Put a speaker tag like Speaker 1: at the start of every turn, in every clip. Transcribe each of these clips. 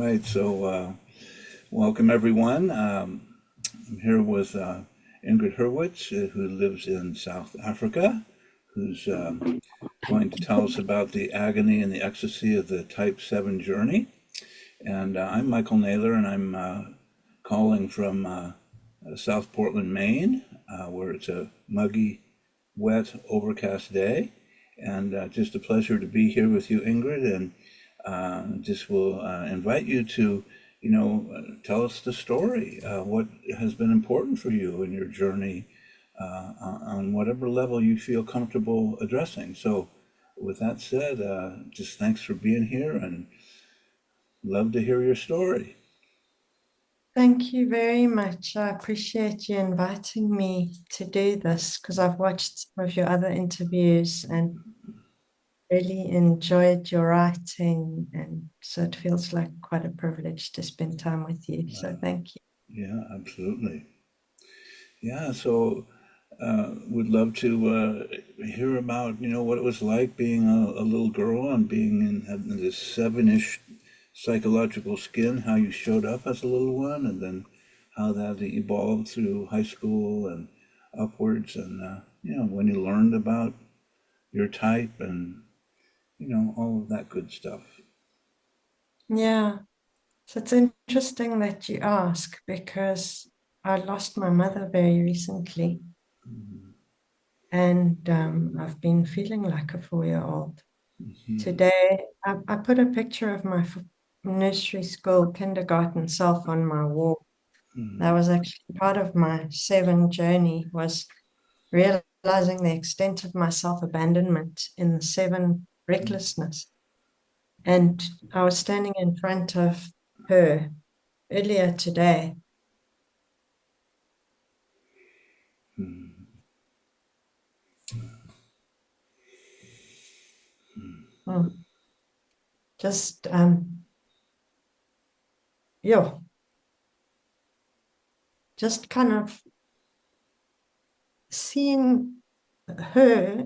Speaker 1: right, so welcome everyone. I'm here with Ingrid Hurwitz, who lives in South Africa, who's going to tell us about the agony and the ecstasy of the Type 7 journey. And I'm Michael Naylor, and I'm calling from South Portland, Maine, where it's a muggy, wet, overcast day. And just a pleasure to be here with you, Ingrid, and just will invite you to, tell us the story. What has been important for you in your journey on whatever level you feel comfortable addressing. So, with that said, just thanks for being here and love to hear your story.
Speaker 2: Thank you very much. I appreciate you inviting me to do this because I've watched some of your other interviews and really enjoyed your writing. And so it feels like quite a privilege to spend time with you. So thank you.
Speaker 1: Yeah, absolutely. Yeah, so would love to hear about, what it was like being a little girl and being in having this seven-ish psychological skin, how you showed up as a little one, and then how that evolved through high school and upwards, and when you learned about your type and all of that good stuff.
Speaker 2: Yeah. So it's interesting that you ask because I lost my mother very recently and I've been feeling like a 4-year-old. Today, I put a picture of my nursery school, kindergarten self on my wall. That was actually part of my 7 journey, was realizing the extent of my self-abandonment in the 7 recklessness. And I was standing in front of her earlier today. Hmm. Just, yeah, just kind of seeing her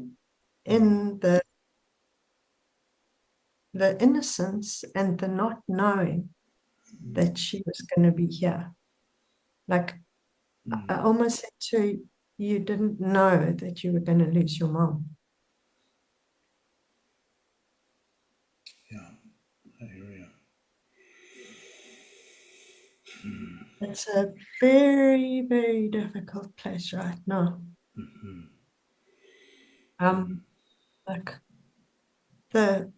Speaker 2: in the innocence and the not knowing that she was going to be here. Like, I almost said to her, you didn't know that you were going to lose your mom.
Speaker 1: Yeah, I hear you.
Speaker 2: It's a very, very difficult place right now. Like the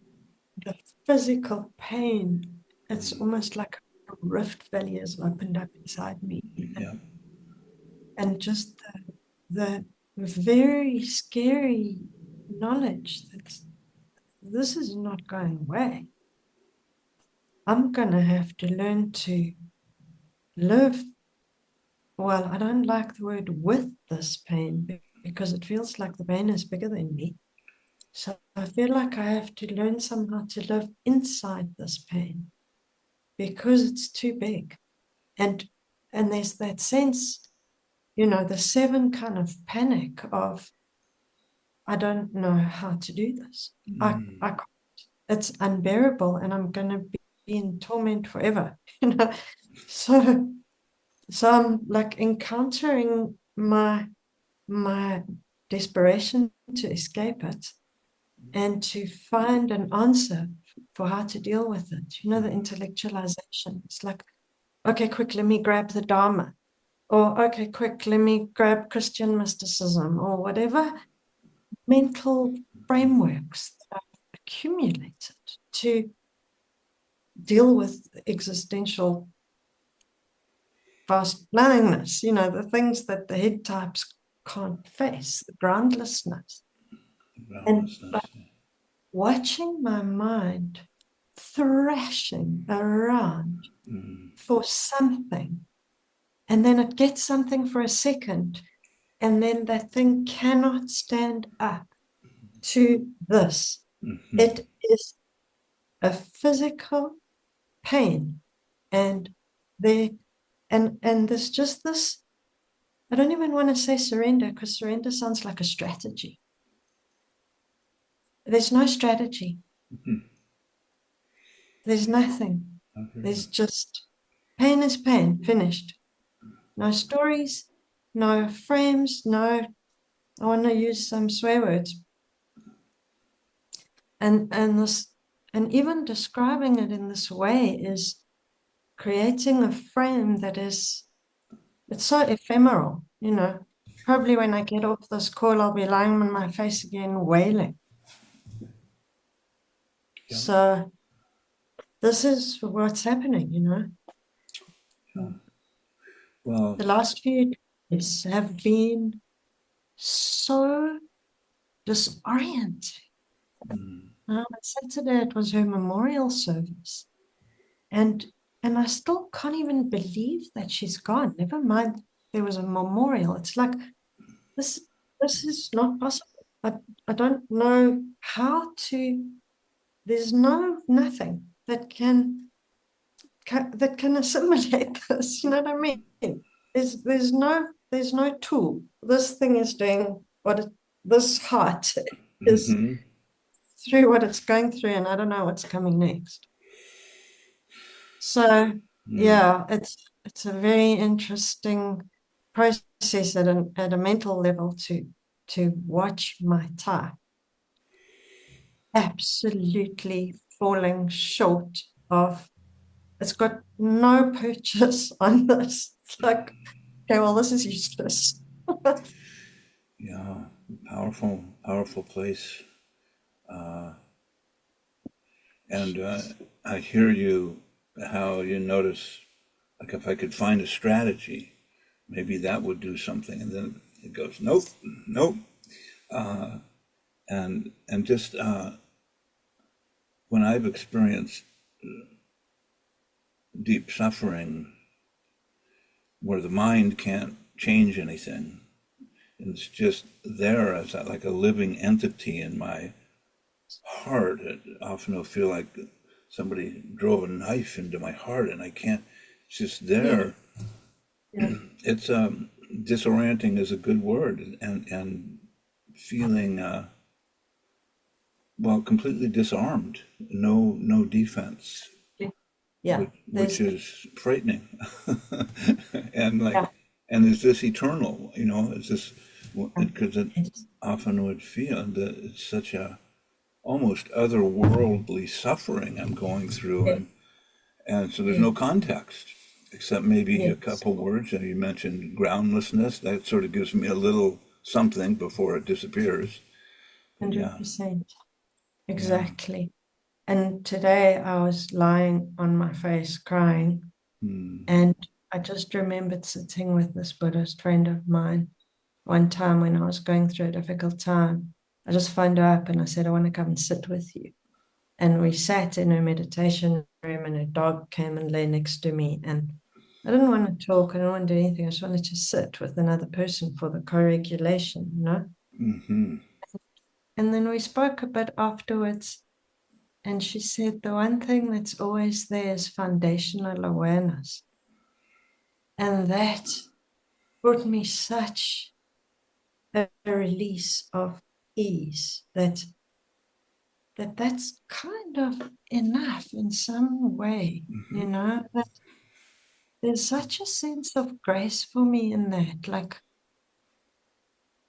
Speaker 2: the physical pain, it's almost like a rift valley has opened up inside me.
Speaker 1: Yeah.
Speaker 2: And just the very scary knowledge that this is not going away. I'm going to have to learn to live. Well, I don't like the word with this pain because it feels like the pain is bigger than me. So I feel like I have to learn somehow to live inside this pain because it's too big. And there's that sense, the 7 kind of panic of, I don't know how to do this. I can't. It's unbearable and I'm going to be in torment forever. So I'm like encountering my desperation to escape it and to find an answer for how to deal with it. The intellectualization. It's like, okay, quick, let me grab the Dharma. Or, okay, quick, let me grab Christian mysticism or whatever mental frameworks that I've accumulated to deal with existential fast planningness, the things that the head types can't face, the groundlessness. And
Speaker 1: Groundlessness.
Speaker 2: watching my mind thrashing around for something, and then it gets something for a second, and then that thing cannot stand up to this. It is a physical pain, and there and there's just this. I don't even want to say surrender because surrender sounds like a strategy. There's no strategy. There's nothing. There's just pain is pain, finished. No stories, no frames, no, I want to use some swear words. And even describing it in this way is creating a frame that is, it's so ephemeral, you know. Probably when I get off this call, I'll be lying on my face again, wailing.
Speaker 1: Yeah.
Speaker 2: So this is what's happening, you know.
Speaker 1: Yeah. Well,
Speaker 2: The last few days have been so disorienting. On Saturday, it was her memorial service. And I still can't even believe that she's gone. Never mind, there was a memorial. It's like this is not possible. I don't know how to, there's nothing that can assimilate this. You know what I mean? There's no tool. This thing is doing this heart is
Speaker 1: mm-hmm.
Speaker 2: through what it's going through, and I don't know what's coming next. So yeah, it's a very interesting process at a mental level to watch my tie absolutely falling short of, it's got no purchase on this. It's like, okay, well, this is useless.
Speaker 1: Yeah, powerful, powerful place. And I hear you, how you notice, like if I could find a strategy, maybe that would do something. And then it goes, nope, nope. And just when I've experienced deep suffering where the mind can't change anything, and it's just there as like a living entity in my heart. It often will feel like somebody drove a knife into my heart, and I can't. It's just
Speaker 2: Yeah,
Speaker 1: there.
Speaker 2: yeah,
Speaker 1: It's disorienting is a good word, and feeling well completely disarmed, no defense,
Speaker 2: yeah.
Speaker 1: which is frightening, and
Speaker 2: Yeah,
Speaker 1: like, and is this eternal? You know, is this because it
Speaker 2: it's,
Speaker 1: often would feel that it's such a almost otherworldly suffering I'm going through,
Speaker 2: yeah,
Speaker 1: and so there's
Speaker 2: yeah,
Speaker 1: no context except maybe a
Speaker 2: yes,
Speaker 1: couple words. And you mentioned groundlessness. That sort of gives me a little something before it disappears. But yeah,
Speaker 2: 100%.
Speaker 1: yeah,
Speaker 2: Exactly. And today I was lying on my face crying, and I just remembered sitting with this Buddhist friend of mine one time when I was going through a difficult time. I just phoned her up and I said, I want to come and sit with you. And we sat in her meditation room, and her dog came and lay next to me. And I didn't want to talk, I didn't want to do anything. I just wanted to sit with another person for the co-regulation, you know?
Speaker 1: mm-hmm,
Speaker 2: And then we spoke a bit afterwards. And she said, the one thing that's always there is foundational awareness. And that brought me such a release of ease that's kind of enough in some way,
Speaker 1: mm-hmm,
Speaker 2: you know, that there's such a sense of grace for me in that, like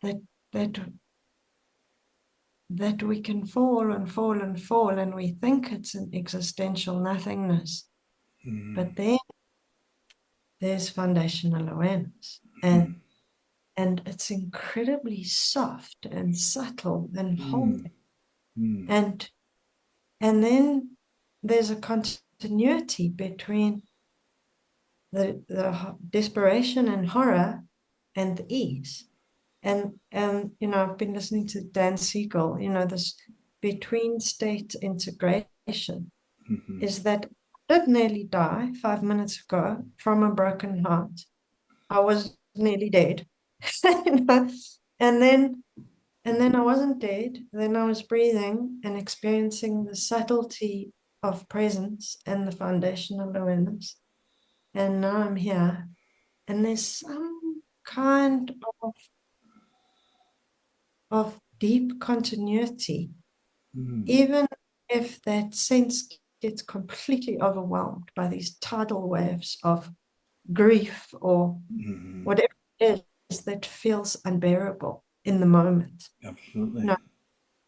Speaker 2: that that that we can fall and fall and fall, and we think it's an existential nothingness, but then there's foundational awareness, and it's incredibly soft and subtle and holding, and then there's a continuity between the desperation and horror and the ease. And you know, I've been listening to Dan Siegel, you know, this between state integration
Speaker 1: mm-hmm,
Speaker 2: is that I did nearly die 5 minutes ago from a broken heart. I was nearly dead. You know? And then I wasn't dead. Then I was breathing and experiencing the subtlety of presence and the foundational awareness. And now I'm here. And there's some kind of deep continuity, even if that sense gets completely overwhelmed by these tidal waves of grief or whatever it is that feels unbearable in the moment.
Speaker 1: Absolutely.
Speaker 2: No,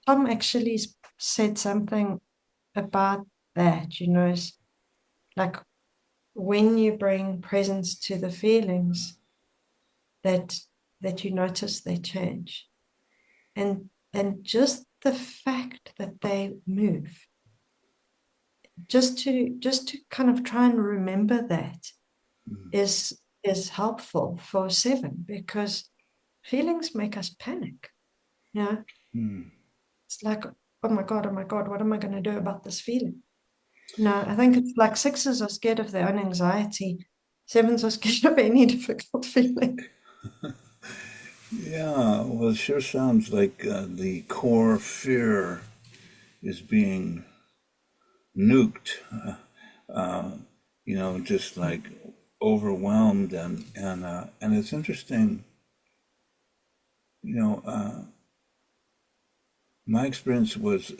Speaker 2: Tom actually said something about that, it's like when you bring presence to the feelings that you notice they change. And just the fact that they move, just to kind of try and remember that is helpful for 7, because feelings make us panic. It's like, oh my God, what am I going to do about this feeling? I think it's like 6s are scared of their own anxiety. 7s are scared of any difficult feeling.
Speaker 1: Yeah, well, it sure sounds like the core fear is being nuked, just like overwhelmed, and it's interesting, you know, my experience was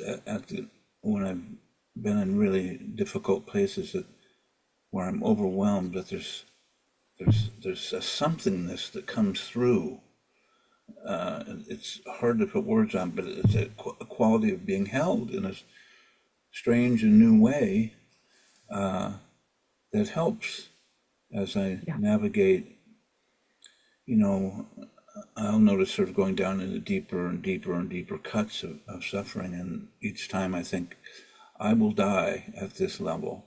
Speaker 1: when I've been in really difficult places where I'm overwhelmed, but there's a somethingness that comes through. It's hard to put words on, but it's a quality of being held in a strange and new way that helps as I
Speaker 2: Yeah.
Speaker 1: navigate. I'll notice sort of going down into deeper and deeper and deeper cuts of suffering, and each time I think I will die at this level,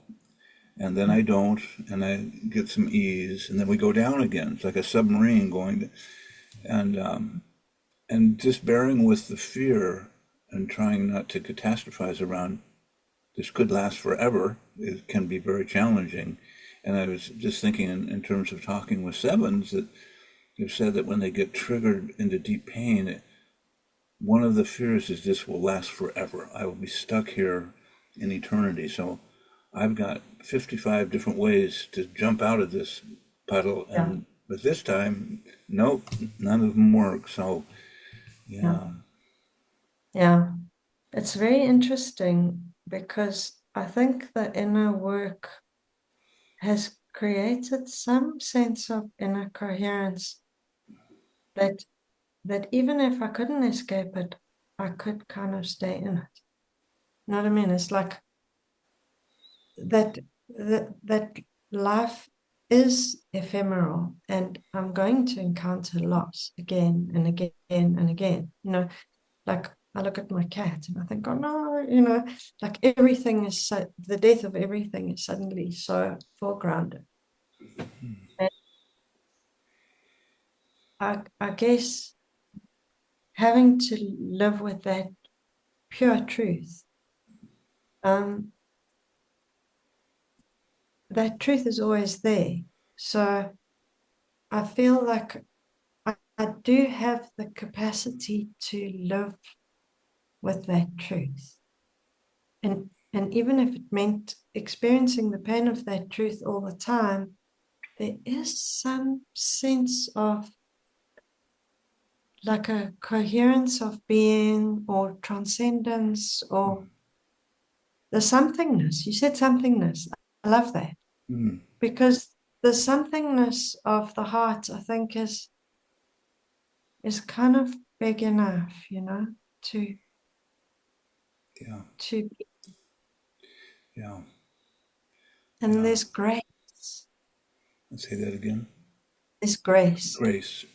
Speaker 1: and then I don't, and I get some ease, and then we go down again. It's like a submarine going, and just bearing with the fear and trying not to catastrophize around this could last forever. It can be very challenging. And I was just thinking in terms of talking with 7s that you've said that when they get triggered into deep pain, one of the fears is this will last forever. I will be stuck here in eternity. So I've got 55 different ways to jump out of this puddle.
Speaker 2: Yeah.
Speaker 1: But this time, nope, none of them work. So,
Speaker 2: Yeah.
Speaker 1: yeah.
Speaker 2: Yeah. It's very interesting because I think the inner work has created some sense of inner coherence that even if I couldn't escape it, I could kind of stay in it. You know what I mean? It's like that life is ephemeral, and I'm going to encounter loss again and again and again. Like I look at my cat and I think, oh no, like everything is so, the death of everything is suddenly so foregrounded. And I guess having to live with that pure truth, um, that truth is always there. So I feel like I do have the capacity to live with that truth. And even if it meant experiencing the pain of that truth all the time, there is some sense of like a coherence of being or transcendence or the somethingness. You said somethingness. I love that
Speaker 1: Mm,
Speaker 2: because the somethingness of the heart, I think, is kind of big enough, to
Speaker 1: yeah,
Speaker 2: to
Speaker 1: yeah,
Speaker 2: and
Speaker 1: yeah.
Speaker 2: there's grace.
Speaker 1: Let's say that again.
Speaker 2: There's grace.
Speaker 1: Grace.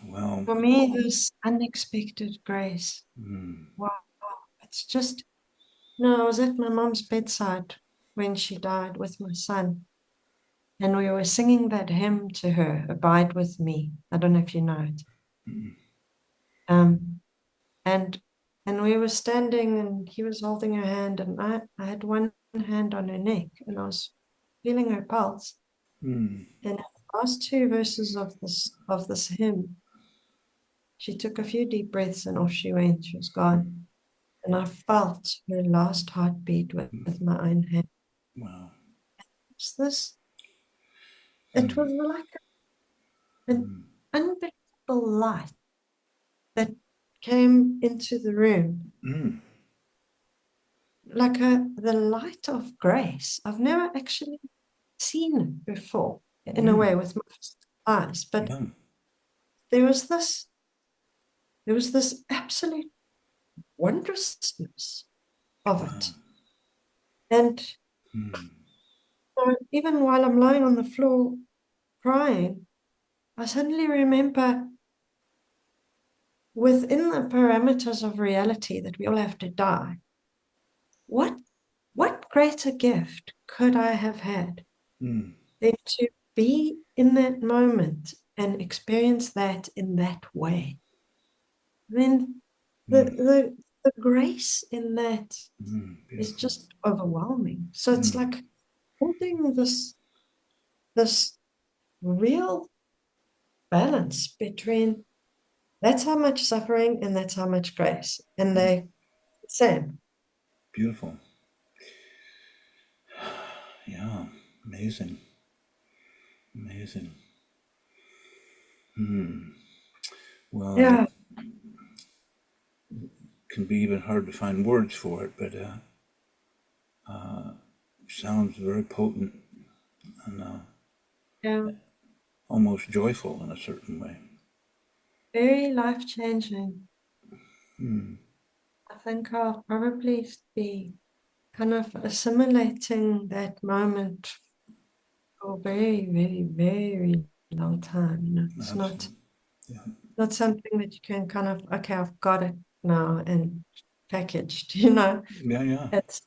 Speaker 1: Well,
Speaker 2: For me, this unexpected grace.
Speaker 1: mm,
Speaker 2: Wow. It's just no, I was at my mom's bedside when she died with my son. And we were singing that hymn to her, Abide with Me. I don't know if you know it. Um, and we were standing and he was holding her hand and I had one hand on her neck and I was feeling her pulse.
Speaker 1: mm,
Speaker 2: And the last 2 verses of this hymn, she took a few deep breaths and off she went. She was gone. And I felt her last heartbeat with my own hand.
Speaker 1: wow.
Speaker 2: Was this? It was like an unbelievable light that came into the room.
Speaker 1: Mm,
Speaker 2: like the light of grace. I've never actually seen it before in a way
Speaker 1: Mm,
Speaker 2: with my eyes, but
Speaker 1: yeah.
Speaker 2: there was this there was this absolute wondrousness of
Speaker 1: Wow.
Speaker 2: it. And
Speaker 1: Mm,
Speaker 2: so even while I'm lying on the floor crying, I suddenly remember within the parameters of reality that we all have to die, what greater gift could I have had
Speaker 1: mm,
Speaker 2: than to be in that moment and experience that in that way? Then the
Speaker 1: mm,
Speaker 2: the the grace in that is
Speaker 1: beautiful.
Speaker 2: just overwhelming. So it's
Speaker 1: Mm,
Speaker 2: like holding this real balance between that's how much suffering and that's how much grace. And they same.
Speaker 1: beautiful. Yeah. Amazing. Amazing. Hmm. Well, it
Speaker 2: Yeah.
Speaker 1: can be even hard to find words for it, but sounds very potent and
Speaker 2: Yeah.
Speaker 1: almost joyful in a certain way.
Speaker 2: Very life changing.
Speaker 1: Hmm.
Speaker 2: I think I'll probably be kind of assimilating that moment for a very, very, very long time. It's
Speaker 1: Absolutely. Yeah.
Speaker 2: not something that you can kind of, okay, I've got it now and packaged,
Speaker 1: Yeah. Yeah.
Speaker 2: It's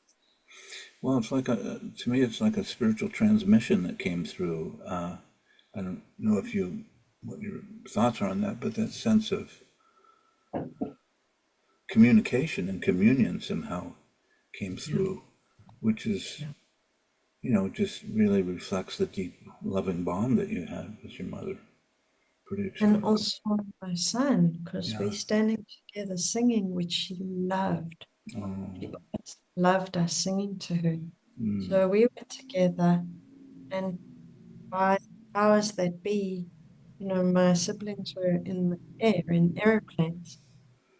Speaker 1: Well, it's like to me, it's like a spiritual transmission that came through. I don't know what your thoughts are on that, but that sense of communication and communion somehow came
Speaker 2: yeah.
Speaker 1: through, which is,
Speaker 2: Yeah.
Speaker 1: just really reflects the deep loving bond that you had with your mother. Pretty
Speaker 2: And
Speaker 1: extraordinary.
Speaker 2: also my son, because
Speaker 1: Yeah.
Speaker 2: we're standing together singing, which she loved. She
Speaker 1: Oh.
Speaker 2: always loved us singing to her.
Speaker 1: Mm,
Speaker 2: So we were together, and by powers that be, my siblings were in the air, in airplanes.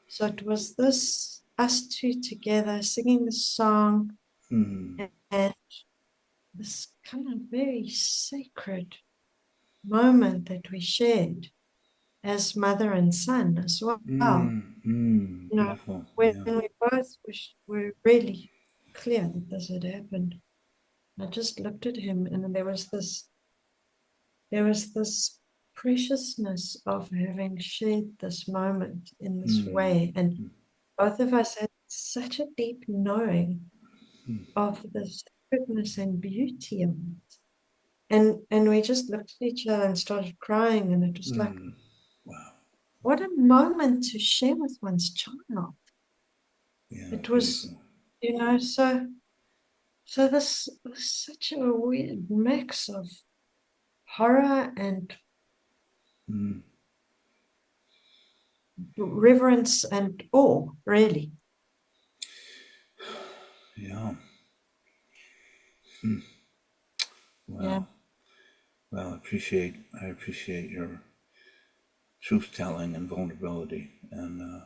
Speaker 2: So it was this, us two together singing the song
Speaker 1: mm,
Speaker 2: and this kind of very sacred moment that we shared as mother and son as well.
Speaker 1: beautiful.
Speaker 2: When
Speaker 1: Yeah.
Speaker 2: we both were really clear that this had happened, I just looked at him and there was this preciousness of having shared this moment in this
Speaker 1: Mm,
Speaker 2: way. And both of us had such a deep knowing of the sacredness and beauty of it. And we just looked at each other and started crying. And it was like,
Speaker 1: mm. Wow.
Speaker 2: what a moment to share with one's child.
Speaker 1: Yeah.
Speaker 2: It
Speaker 1: Beautiful.
Speaker 2: was, so this was such a weird mix of horror and
Speaker 1: Mm,
Speaker 2: reverence and awe, really.
Speaker 1: yeah.
Speaker 2: Yeah.
Speaker 1: Wow. Well, I appreciate your truth telling and vulnerability, and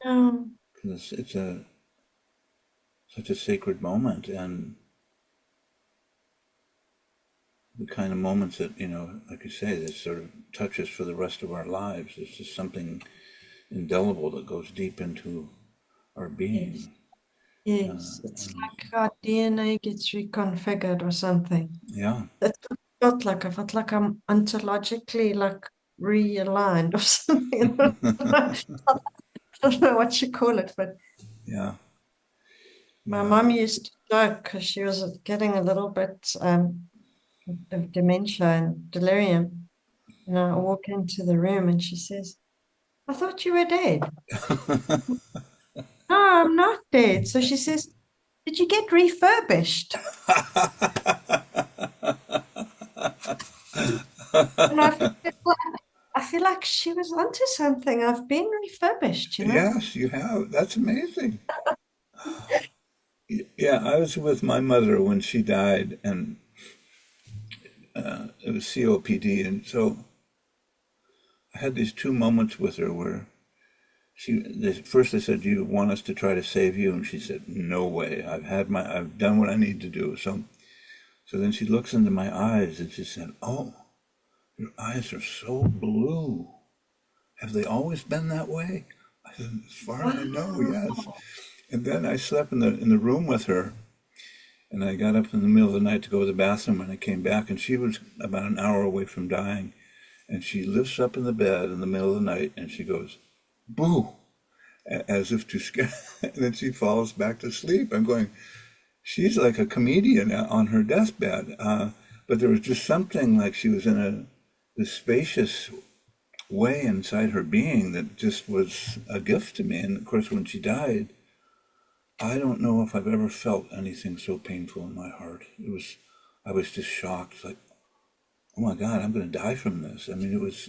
Speaker 2: Um,
Speaker 1: 'cause it's a such a sacred moment, and the kind of moments that like you say, that sort of touch us for the rest of our lives. It's just something indelible that goes deep into our
Speaker 2: yes.
Speaker 1: being.
Speaker 2: Yes. It's
Speaker 1: And
Speaker 2: like our DNA gets reconfigured or something.
Speaker 1: yeah.
Speaker 2: That's what it felt like. I felt like I'm ontologically like realigned or something. I don't know what you call it, but
Speaker 1: Yeah.
Speaker 2: my
Speaker 1: Yeah.
Speaker 2: mom used to joke because she was getting a little bit of dementia and delirium. And I walk into the room and she says, I thought you were dead. No, I'm not dead. So she says, did you get refurbished? And I feel like she was onto something. I've been refurbished.
Speaker 1: Yes, you have. That's amazing. Yeah, I was with my mother when she died, and it was COPD, and so I had these two moments with her where First they said, "Do you want us to try to save you?" And she said, "No way. I've done what I need to do." So then she looks into my eyes and she said, "Oh, your eyes are so blue. Have they always been that way?" I said, "As far as I know, yes."
Speaker 2: Wow.
Speaker 1: And then I slept in the room with her, and I got up in the middle of the night to go to the bathroom, and I came back, and she was about an hour away from dying, and she lifts up in the bed in the middle of the night, and she goes, "Boo," as if to scare, and then she falls back to sleep. I'm going, she's like a comedian on her deathbed. But there was just something like she was in this spacious way inside her being that just was a gift to me. And of course, when she died, I don't know if I've ever felt anything so painful in my heart. I was just shocked, like, oh my God, I'm going to die from this. I mean, it was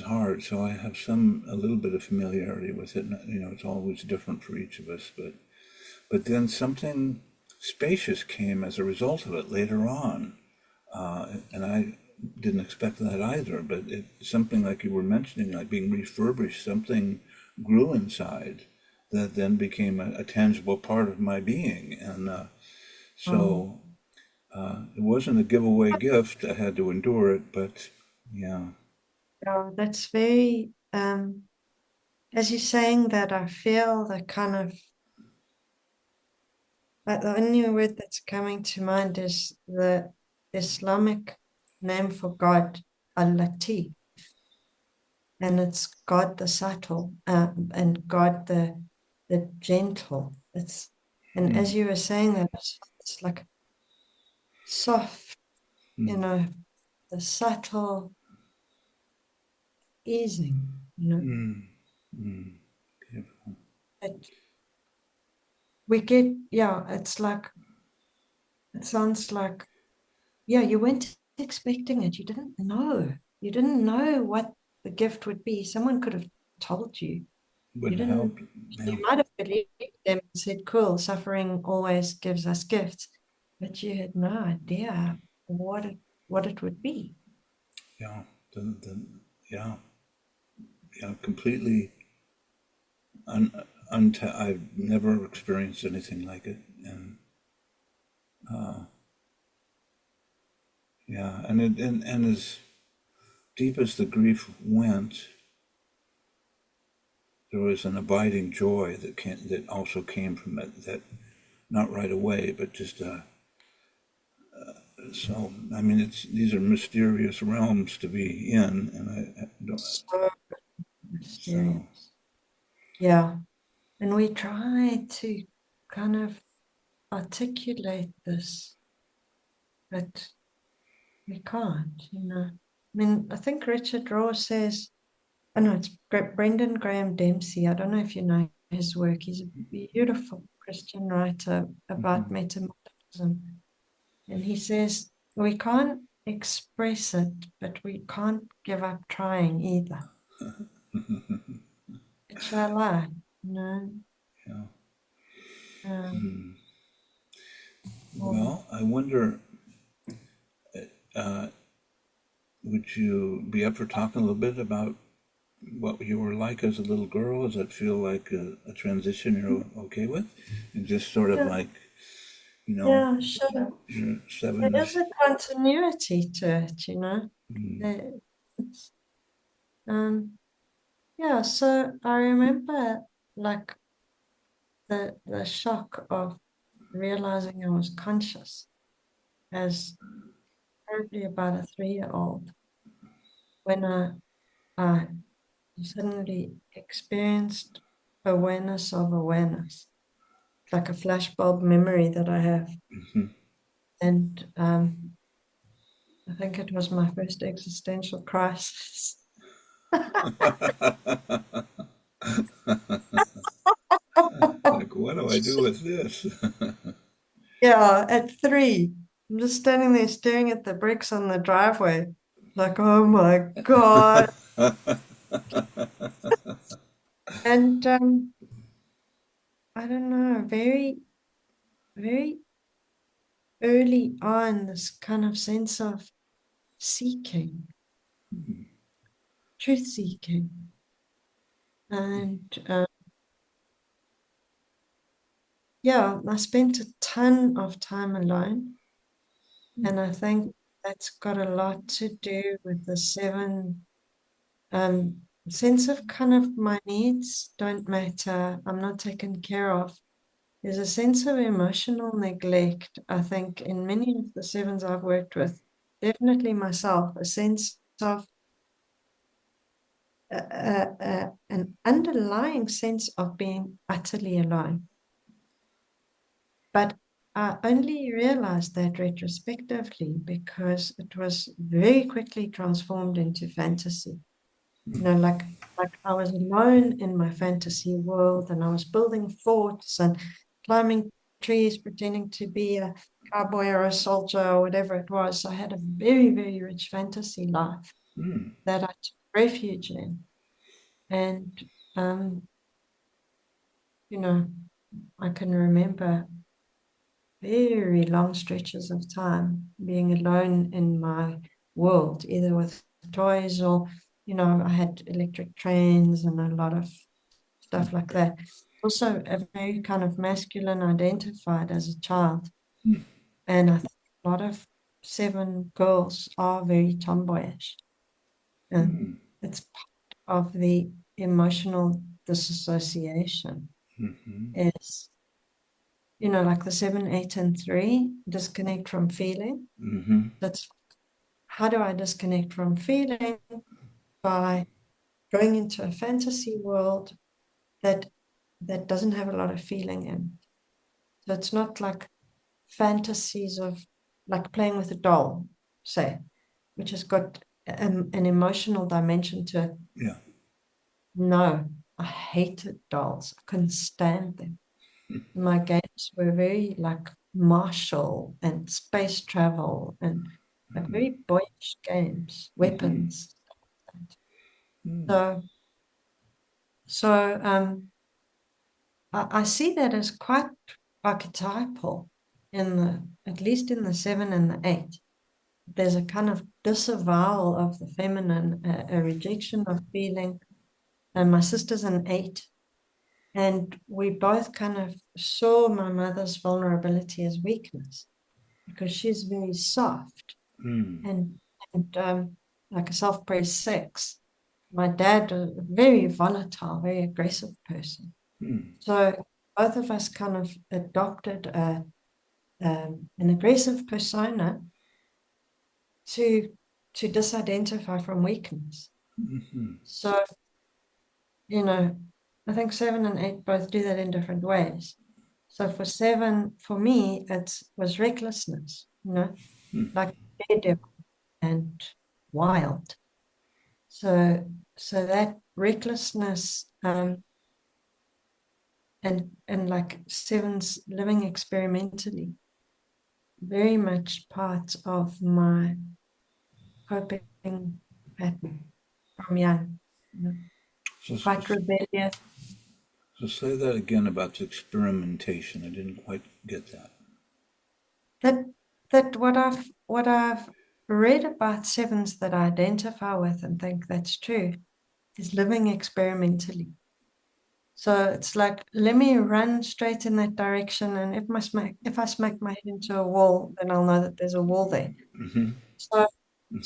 Speaker 1: hard. So I have a little bit of familiarity with it. You know, it's always different for each of us, but then something spacious came as a result of it later on, and I didn't expect that either. But something like you were mentioning, like being refurbished, something grew inside that then became a tangible part of my being, and
Speaker 2: Oh,
Speaker 1: so it wasn't a giveaway gift. I had to endure it, but yeah.
Speaker 2: yeah, that's very, as you're saying that, I feel the kind of, like the only word that's coming to mind is the Islamic name for God, Al-Latif, and it's God the subtle, and God the gentle. And
Speaker 1: Hmm.
Speaker 2: as you were saying that, it's like soft, you
Speaker 1: Hmm.
Speaker 2: know, the subtle easing,
Speaker 1: Hmm. Hmm. Beautiful.
Speaker 2: that we get, yeah, it's like, it sounds like, yeah, you weren't expecting it. You didn't know. You didn't know what the gift would be. Someone could have told you.
Speaker 1: Would
Speaker 2: You
Speaker 1: have
Speaker 2: didn't,
Speaker 1: helped.
Speaker 2: you
Speaker 1: Yeah.
Speaker 2: might have believed them and said, cool, suffering always gives us gifts. But you had no idea what it would be.
Speaker 1: Yeah. Yeah. Yeah. Completely I've never experienced anything like it, and yeah, and as deep as the grief went, there was an abiding joy that also came from it. That not right away, but just so. I mean, it's these are mysterious realms to be in, and I don't.
Speaker 2: So
Speaker 1: So
Speaker 2: mysterious. Yeah. And we try to kind of articulate this, but we can't. I mean, I think Richard Rohr says, oh no, it's Brendan Graham Dempsey. I don't know if you know his work. He's a beautiful Christian writer about
Speaker 1: mhm.
Speaker 2: metamorphism. And he says, we can't express it, but we can't give up trying either. It shall I, you know.
Speaker 1: Yeah.
Speaker 2: Um,
Speaker 1: Hmm.
Speaker 2: or
Speaker 1: Well, I wonder, uh, would you be up for talking a little bit about what you were like as a little girl? Does that feel like a transition you're okay with? And just sort of
Speaker 2: yeah,
Speaker 1: like, you know,
Speaker 2: yeah, sure.
Speaker 1: your
Speaker 2: There
Speaker 1: seven.
Speaker 2: is a continuity to it.
Speaker 1: Mm,
Speaker 2: There, it's, um, yeah, so I remember like the shock of realizing I was conscious as probably about a 3-year old when I suddenly experienced awareness of awareness, like a flashbulb memory that I have.
Speaker 1: mhm.
Speaker 2: And I think it was my first existential crisis.
Speaker 1: Like, what do I do with this?
Speaker 2: Yeah, at 3. I'm just standing there staring at the bricks on the driveway, like, oh my God. And I don't know, very, very early on, this kind of sense of seeking, truth seeking. And yeah, I spent a ton of time alone. And I think that's got a lot to do with the seven sense of kind of my needs don't matter. I'm not taken care of. There's a sense of emotional neglect, I think, in many of the sevens I've worked with, definitely myself, a sense of an underlying sense of being utterly alone. But I only realized that retrospectively because it was very quickly transformed into fantasy. You know, like I was alone in my fantasy world and I was building forts and climbing trees, pretending to be a cowboy or a soldier or whatever it was. I had a very, very rich fantasy life that I took refuge in. And, um, you know, I can remember very long stretches of time being alone in my world, either with toys or, I had electric trains and a lot of stuff like that. Also, a very kind of masculine identified as a child. And I think a lot of seven girls are very tomboyish. And it's part of the emotional disassociation is, like the 7, 8, and 3, disconnect from feeling. That's how do I disconnect from feeling? By going into a fantasy world that doesn't have a lot of feeling in. So it's not like fantasies of like playing with a doll, say, which has got an emotional dimension to it.
Speaker 1: Yeah.
Speaker 2: No, I hated dolls. I couldn't stand them. My games were very like martial and space travel and like very boyish games, weapons. So, so I see that as quite archetypal in at least in the 7 and the 8. There's a kind of disavowal of the feminine, a rejection of feeling. And my sister's an 8, and we both kind of saw my mother's vulnerability as weakness because she's very soft and like a self-praise 6. My dad, a very volatile, very aggressive person. So both of us kind of adopted an aggressive persona to disidentify from weakness. So, I think 7 and 8 both do that in different ways. So for 7, for me, it was recklessness, like daredevil and wild. So that recklessness and like 7's living experimentally, very much part of my coping pattern from young.
Speaker 1: So,
Speaker 2: Quite rebellious.
Speaker 1: so say that again about the experimentation. I didn't quite get that.
Speaker 2: That what I've read about sevens that I identify with and think that's true is living experimentally. So it's like, let me run straight in that direction, and if I smack my head into a wall, then I'll know that there's a wall there. So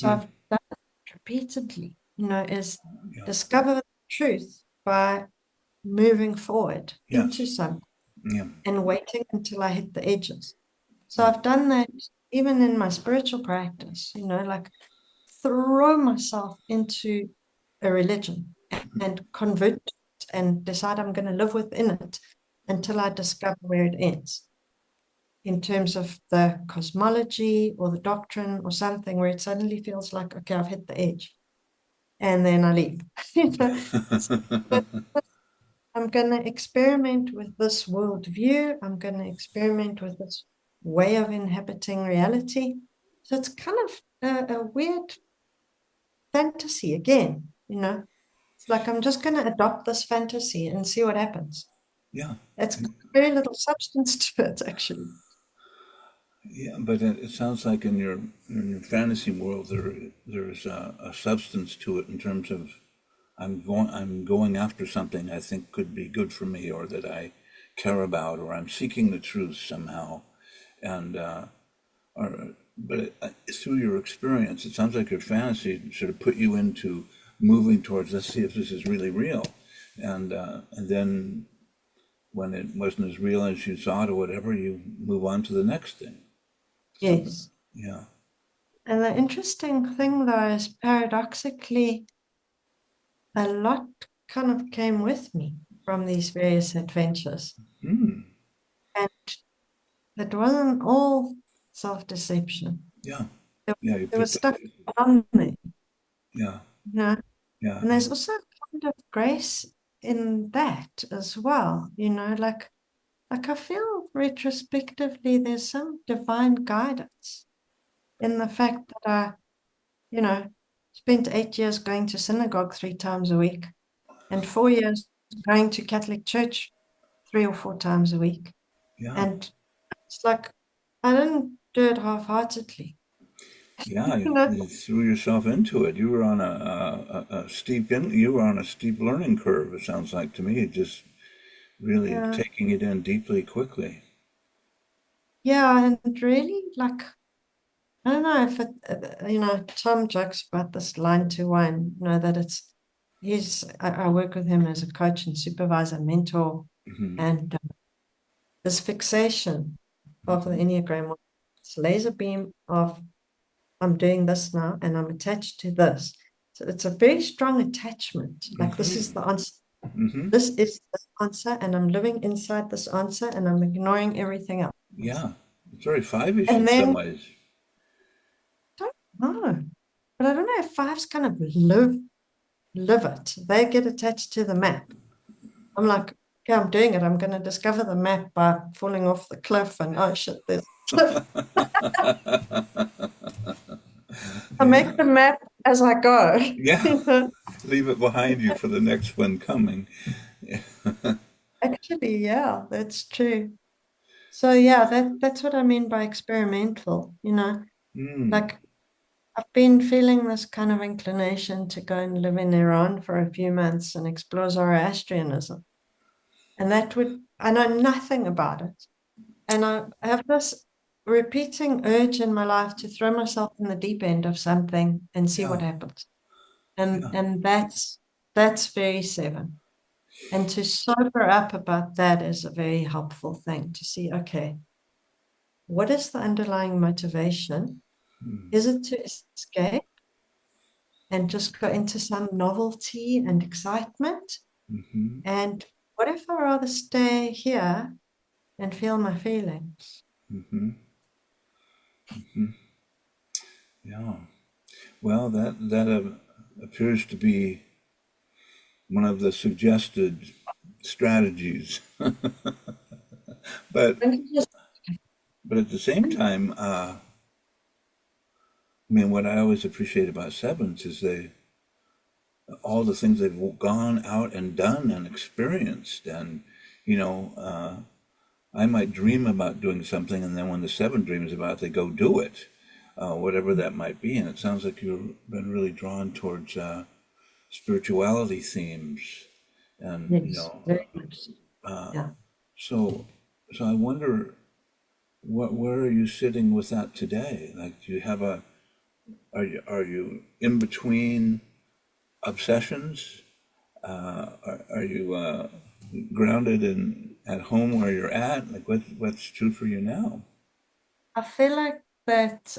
Speaker 2: I've done it repeatedly, is
Speaker 1: Yeah.
Speaker 2: discover the truth by moving forward into
Speaker 1: Yes.
Speaker 2: something
Speaker 1: Yeah.
Speaker 2: and waiting until I hit the edges. So I've done that even in my spiritual practice, like throw myself into a religion and convert it and decide I'm going to live within it until I discover where it ends in terms of the cosmology or the doctrine or something where it suddenly feels like, okay, I've hit the edge. And then I leave. So I'm going to experiment with this worldview. I'm going to experiment with this way of inhabiting reality. So it's kind of a weird fantasy again, It's like I'm just going to adopt this fantasy and see what happens.
Speaker 1: Yeah.
Speaker 2: It's got very little substance to it, actually.
Speaker 1: Yeah, but it sounds like in your fantasy world there's a substance to it in terms of I'm going after something I think could be good for me, or that I care about, or I'm seeking the truth somehow. And or but through your experience, it sounds like your fantasy sort of put you into moving towards, let's see if this is really real. And then when it wasn't as real as you thought or whatever, you move on to the next thing. So
Speaker 2: Yes.
Speaker 1: yeah.
Speaker 2: And the interesting thing, though, is paradoxically, a lot kind of came with me from these various adventures.
Speaker 1: Hmm.
Speaker 2: And it wasn't all self-deception.
Speaker 1: Yeah.
Speaker 2: There,
Speaker 1: Yeah. You
Speaker 2: there was
Speaker 1: picked up.
Speaker 2: stuff on me,
Speaker 1: Yeah.
Speaker 2: you know.
Speaker 1: Yeah.
Speaker 2: And there's also a kind of grace in that as well, like I feel retrospectively there's some divine guidance in the fact that I, you know, spent 8 years going to synagogue 3 times a week and 4 years going to Catholic church 3 or 4 times a week.
Speaker 1: Yeah.
Speaker 2: And it's like I didn't do it half-heartedly.
Speaker 1: Yeah.
Speaker 2: You know,
Speaker 1: You threw yourself into it. You were on a steep you were on a steep learning curve. It sounds like to me, just really
Speaker 2: yeah,
Speaker 1: taking it in deeply, quickly.
Speaker 2: yeah, and really like I don't know if Tom jokes about this line to one, that I work with him as a coach and supervisor, mentor,
Speaker 1: Hmm.
Speaker 2: and this fixation of the
Speaker 1: Hmm.
Speaker 2: Enneagram, this laser beam of I'm doing this now and I'm attached to this. So it's a very strong attachment. Like this is the answer.
Speaker 1: Hmm.
Speaker 2: This is the answer, and I'm living inside this answer and I'm ignoring everything else.
Speaker 1: Yeah. It's very five-ish
Speaker 2: And
Speaker 1: in some
Speaker 2: then
Speaker 1: ways.
Speaker 2: I don't know. But I don't know if fives kind of live it. They get attached to the map. I'm like, okay, I'm doing it. I'm going to discover the map by falling off the cliff, and oh shit, there's a cliff. I
Speaker 1: Yeah.
Speaker 2: make the map as I go.
Speaker 1: Yeah. Leave it behind you for the next one coming.
Speaker 2: Actually, yeah, that's true. So yeah, that's what I mean by experimental,
Speaker 1: Mm.
Speaker 2: like I've been feeling this kind of inclination to go and live in Iran for a few months and explore Zoroastrianism. And I know nothing about it. And I have this repeating urge in my life to throw myself in the deep end of something and see
Speaker 1: Yeah.
Speaker 2: what happens. And
Speaker 1: Yeah.
Speaker 2: and that's very seven. And to sober up about that is a very helpful thing to see, okay, what is the underlying motivation? Is it to escape and just go into some novelty and excitement?
Speaker 1: Hmm.
Speaker 2: And what if I rather stay here and feel my feelings?
Speaker 1: Hmm. Yeah. Well, that appears to be one of the suggested strategies. But
Speaker 2: Don't you just
Speaker 1: but at the same time, I mean, what I always appreciate about sevens is they all the things they've gone out and done and experienced, and you know, I might dream about doing something, and then when the seven dreams about it, they go do it, whatever that might be. And it sounds like you've been really drawn towards spirituality themes, and
Speaker 2: yes, very much so. Yeah.
Speaker 1: so so I wonder where are you sitting with that today? Like, do you have a are you in between obsessions? Are you grounded in at home where you're at? Like, what's true for you now?
Speaker 2: I feel like that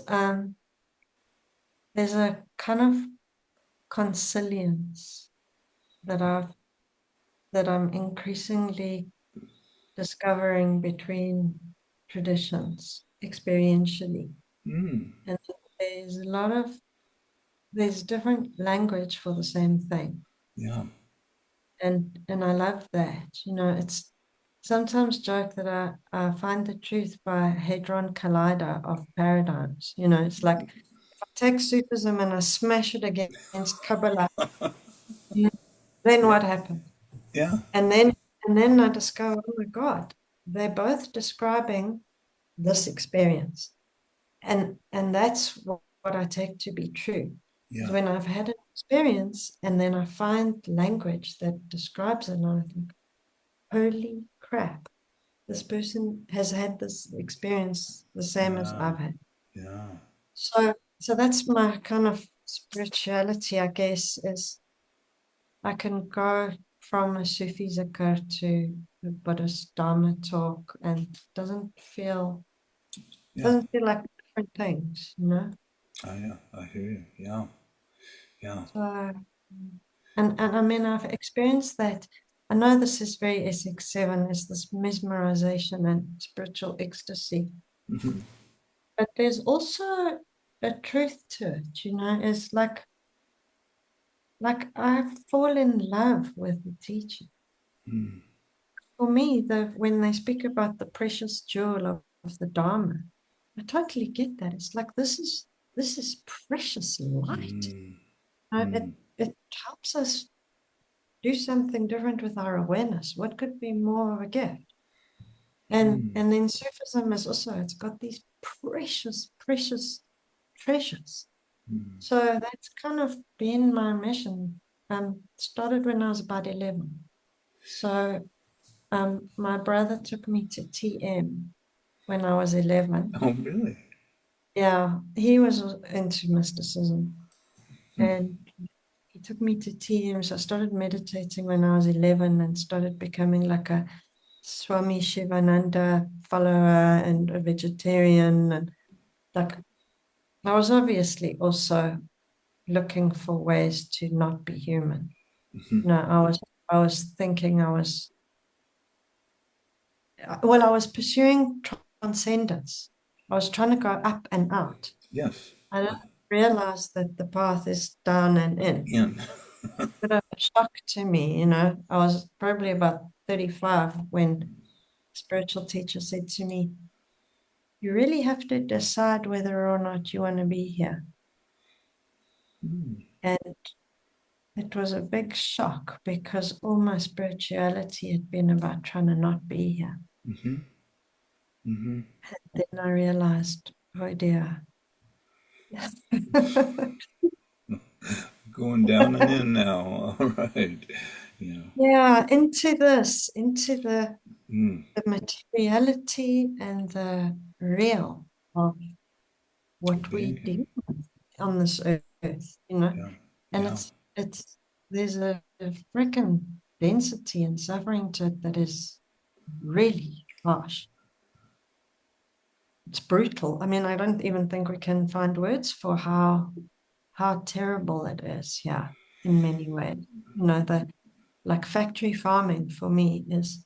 Speaker 2: there's a kind of consilience that I'm increasingly discovering between traditions experientially.
Speaker 1: Mm,
Speaker 2: And there's different language for the same thing.
Speaker 1: yeah.
Speaker 2: And I love that. It's sometimes joke that I find the truth by Hadron Collider of paradigms. It's like if I take Sufism and I smash it against Kabbalah, then
Speaker 1: Yeah.
Speaker 2: what happens?
Speaker 1: Yeah.
Speaker 2: And then I discover, oh my God, they're both describing this experience. And that's what I take to be true. is
Speaker 1: Yeah.
Speaker 2: when I've had an experience and then I find language that describes it, and I think, holy crap, this person has had this experience the same as
Speaker 1: Yeah.
Speaker 2: I've had.
Speaker 1: Yeah.
Speaker 2: So that's my kind of spirituality, I guess, is I can go from a Sufi zikr to a Buddhist Dharma talk, and it
Speaker 1: Yeah.
Speaker 2: doesn't feel like different things, you know.
Speaker 1: I hear you. Yeah. Yeah.
Speaker 2: So, and I mean, I've experienced that. I know this is very SX7, is this mesmerization and spiritual ecstasy,
Speaker 1: Hmm.
Speaker 2: but there's also a truth to it, you know. It's like I fall in love with the teacher.
Speaker 1: Mm.
Speaker 2: For me, when they speak about the precious jewel of the Dharma, I totally get that. It's like this is precious light.
Speaker 1: Mm.
Speaker 2: It
Speaker 1: Mm.
Speaker 2: it helps us do something different with our awareness. What could be more of a gift?
Speaker 1: Mm.
Speaker 2: And then Sufism is also, it's got these precious, precious treasures.
Speaker 1: Mm.
Speaker 2: So that's kind of been my mission. Started when I was about 11. So my brother took me to TM when I was 11.
Speaker 1: Oh, really?
Speaker 2: Yeah, he was into mysticism,
Speaker 1: Mm.
Speaker 2: and he took me to TM. So I started meditating when I was 11 and started becoming like a Swami Shivananda follower and a vegetarian. And like I was obviously also looking for ways to not be human.
Speaker 1: Hmm.
Speaker 2: No, I was thinking I was pursuing transcendence. I was trying to go up and out.
Speaker 1: Yes.
Speaker 2: I didn't realize that the path is down and in.
Speaker 1: In.
Speaker 2: Bit of a shock to me, you know. I was probably about 35 when a spiritual teacher said to me, you really have to decide whether or not you want to be here.
Speaker 1: Mm.
Speaker 2: And it was a big shock because all my spirituality had been about trying to not be here.
Speaker 1: Hmm. Hmm.
Speaker 2: Then I realized, oh dear.
Speaker 1: Going down and in now. All right. Yeah.
Speaker 2: Yeah, into
Speaker 1: Mm.
Speaker 2: the materiality and the real of what we
Speaker 1: Being here.
Speaker 2: do on this earth, you know.
Speaker 1: Yeah.
Speaker 2: And
Speaker 1: Yeah.
Speaker 2: it's there's a freaking density and suffering to it that is really harsh. It's brutal. I mean, I don't even think we can find words for how terrible it is. Yeah, in many ways. You know, the like factory farming for me is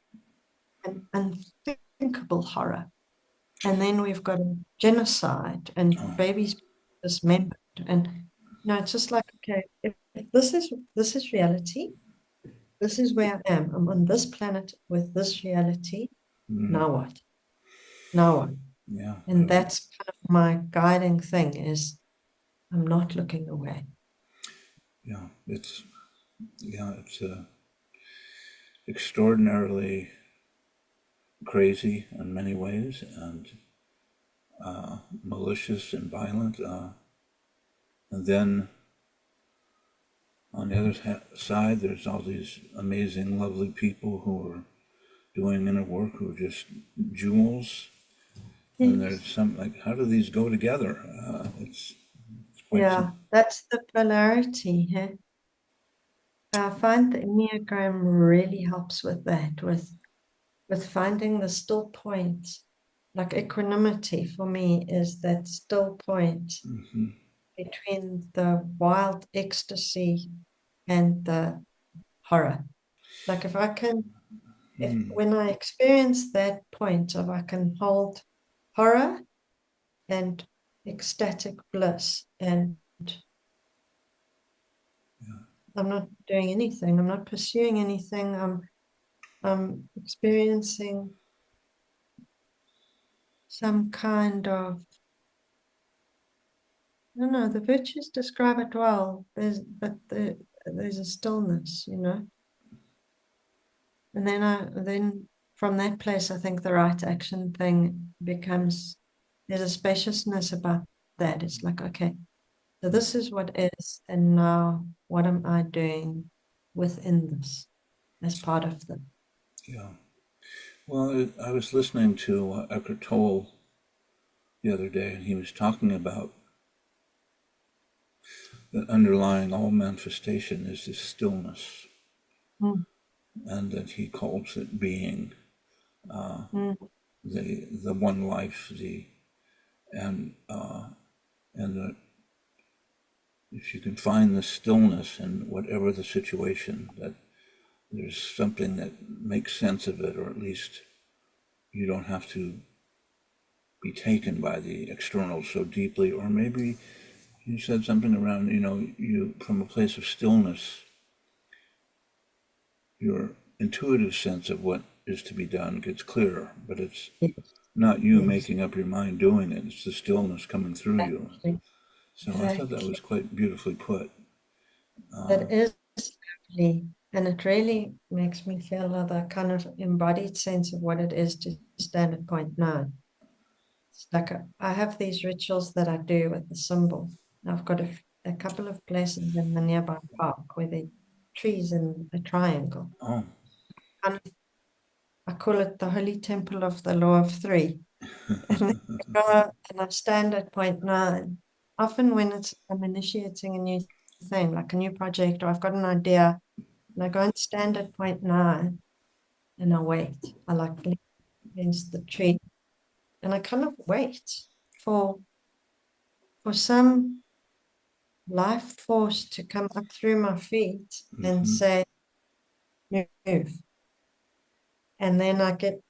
Speaker 2: an unthinkable horror. And then we've got a genocide and
Speaker 1: Oh.
Speaker 2: babies dismembered. And it's just like, okay, if this is reality, this is where I am. I'm on this planet with this reality.
Speaker 1: Mm.
Speaker 2: Now what? Now what?
Speaker 1: Yeah.
Speaker 2: And that's kind of my guiding thing is I'm not looking away.
Speaker 1: Yeah. It's extraordinarily crazy in many ways and malicious and violent. And then on the other side, there's all these amazing, lovely people who are doing inner work who are just jewels. And
Speaker 2: Yes.
Speaker 1: there's some like, how do these go together? It's quite
Speaker 2: Yeah,
Speaker 1: some.
Speaker 2: that's the polarity. Huh? I find the Enneagram really helps with that, with finding the still point. Like equanimity for me is that still point
Speaker 1: Hmm.
Speaker 2: between the wild ecstasy and the horror. Like if
Speaker 1: Mm.
Speaker 2: when I experience that point of I can hold horror and ecstatic bliss, and I'm not doing anything, I'm not pursuing anything, I'm experiencing some kind of, I don't know, the virtues describe it well. There's a stillness, you know. And then from that place, I think the right action thing becomes, there's a spaciousness about that. It's like, okay, So this is what is, and now what am I doing within this as part of the
Speaker 1: Yeah. Well, I was listening to Eckhart Tolle the other day, and he was talking about that underlying all manifestation is this stillness,
Speaker 2: mm,
Speaker 1: and that he calls it being,
Speaker 2: mm,
Speaker 1: the one life, and and that if you can find the stillness in whatever the situation, that there's something that makes sense of it, or at least you don't have to be taken by the external so deeply. Or maybe you said something around, you from a place of stillness, your intuitive sense of what is to be done gets clearer, but it's
Speaker 2: yes,
Speaker 1: not you
Speaker 2: yes,
Speaker 1: making up your mind doing it, it's the stillness coming through you.
Speaker 2: exactly,
Speaker 1: So I thought that
Speaker 2: exactly.
Speaker 1: was quite beautifully put.
Speaker 2: That is lovely, and it really makes me feel the kind of embodied sense of what it is to stand at point nine. It's like I have these rituals that I do with the symbol. I've got a couple of places in the nearby park where the trees in a triangle.
Speaker 1: Oh.
Speaker 2: And I call it the Holy Temple of the Law of Three. And then I go and I stand at point nine. Often when I'm initiating a new thing, like a new project, or I've got an idea, and I go and stand at point nine and I wait. I like lean against the tree and I kind of wait for some life force to come up through my feet and
Speaker 1: Mm-hmm.
Speaker 2: say, move. And then I get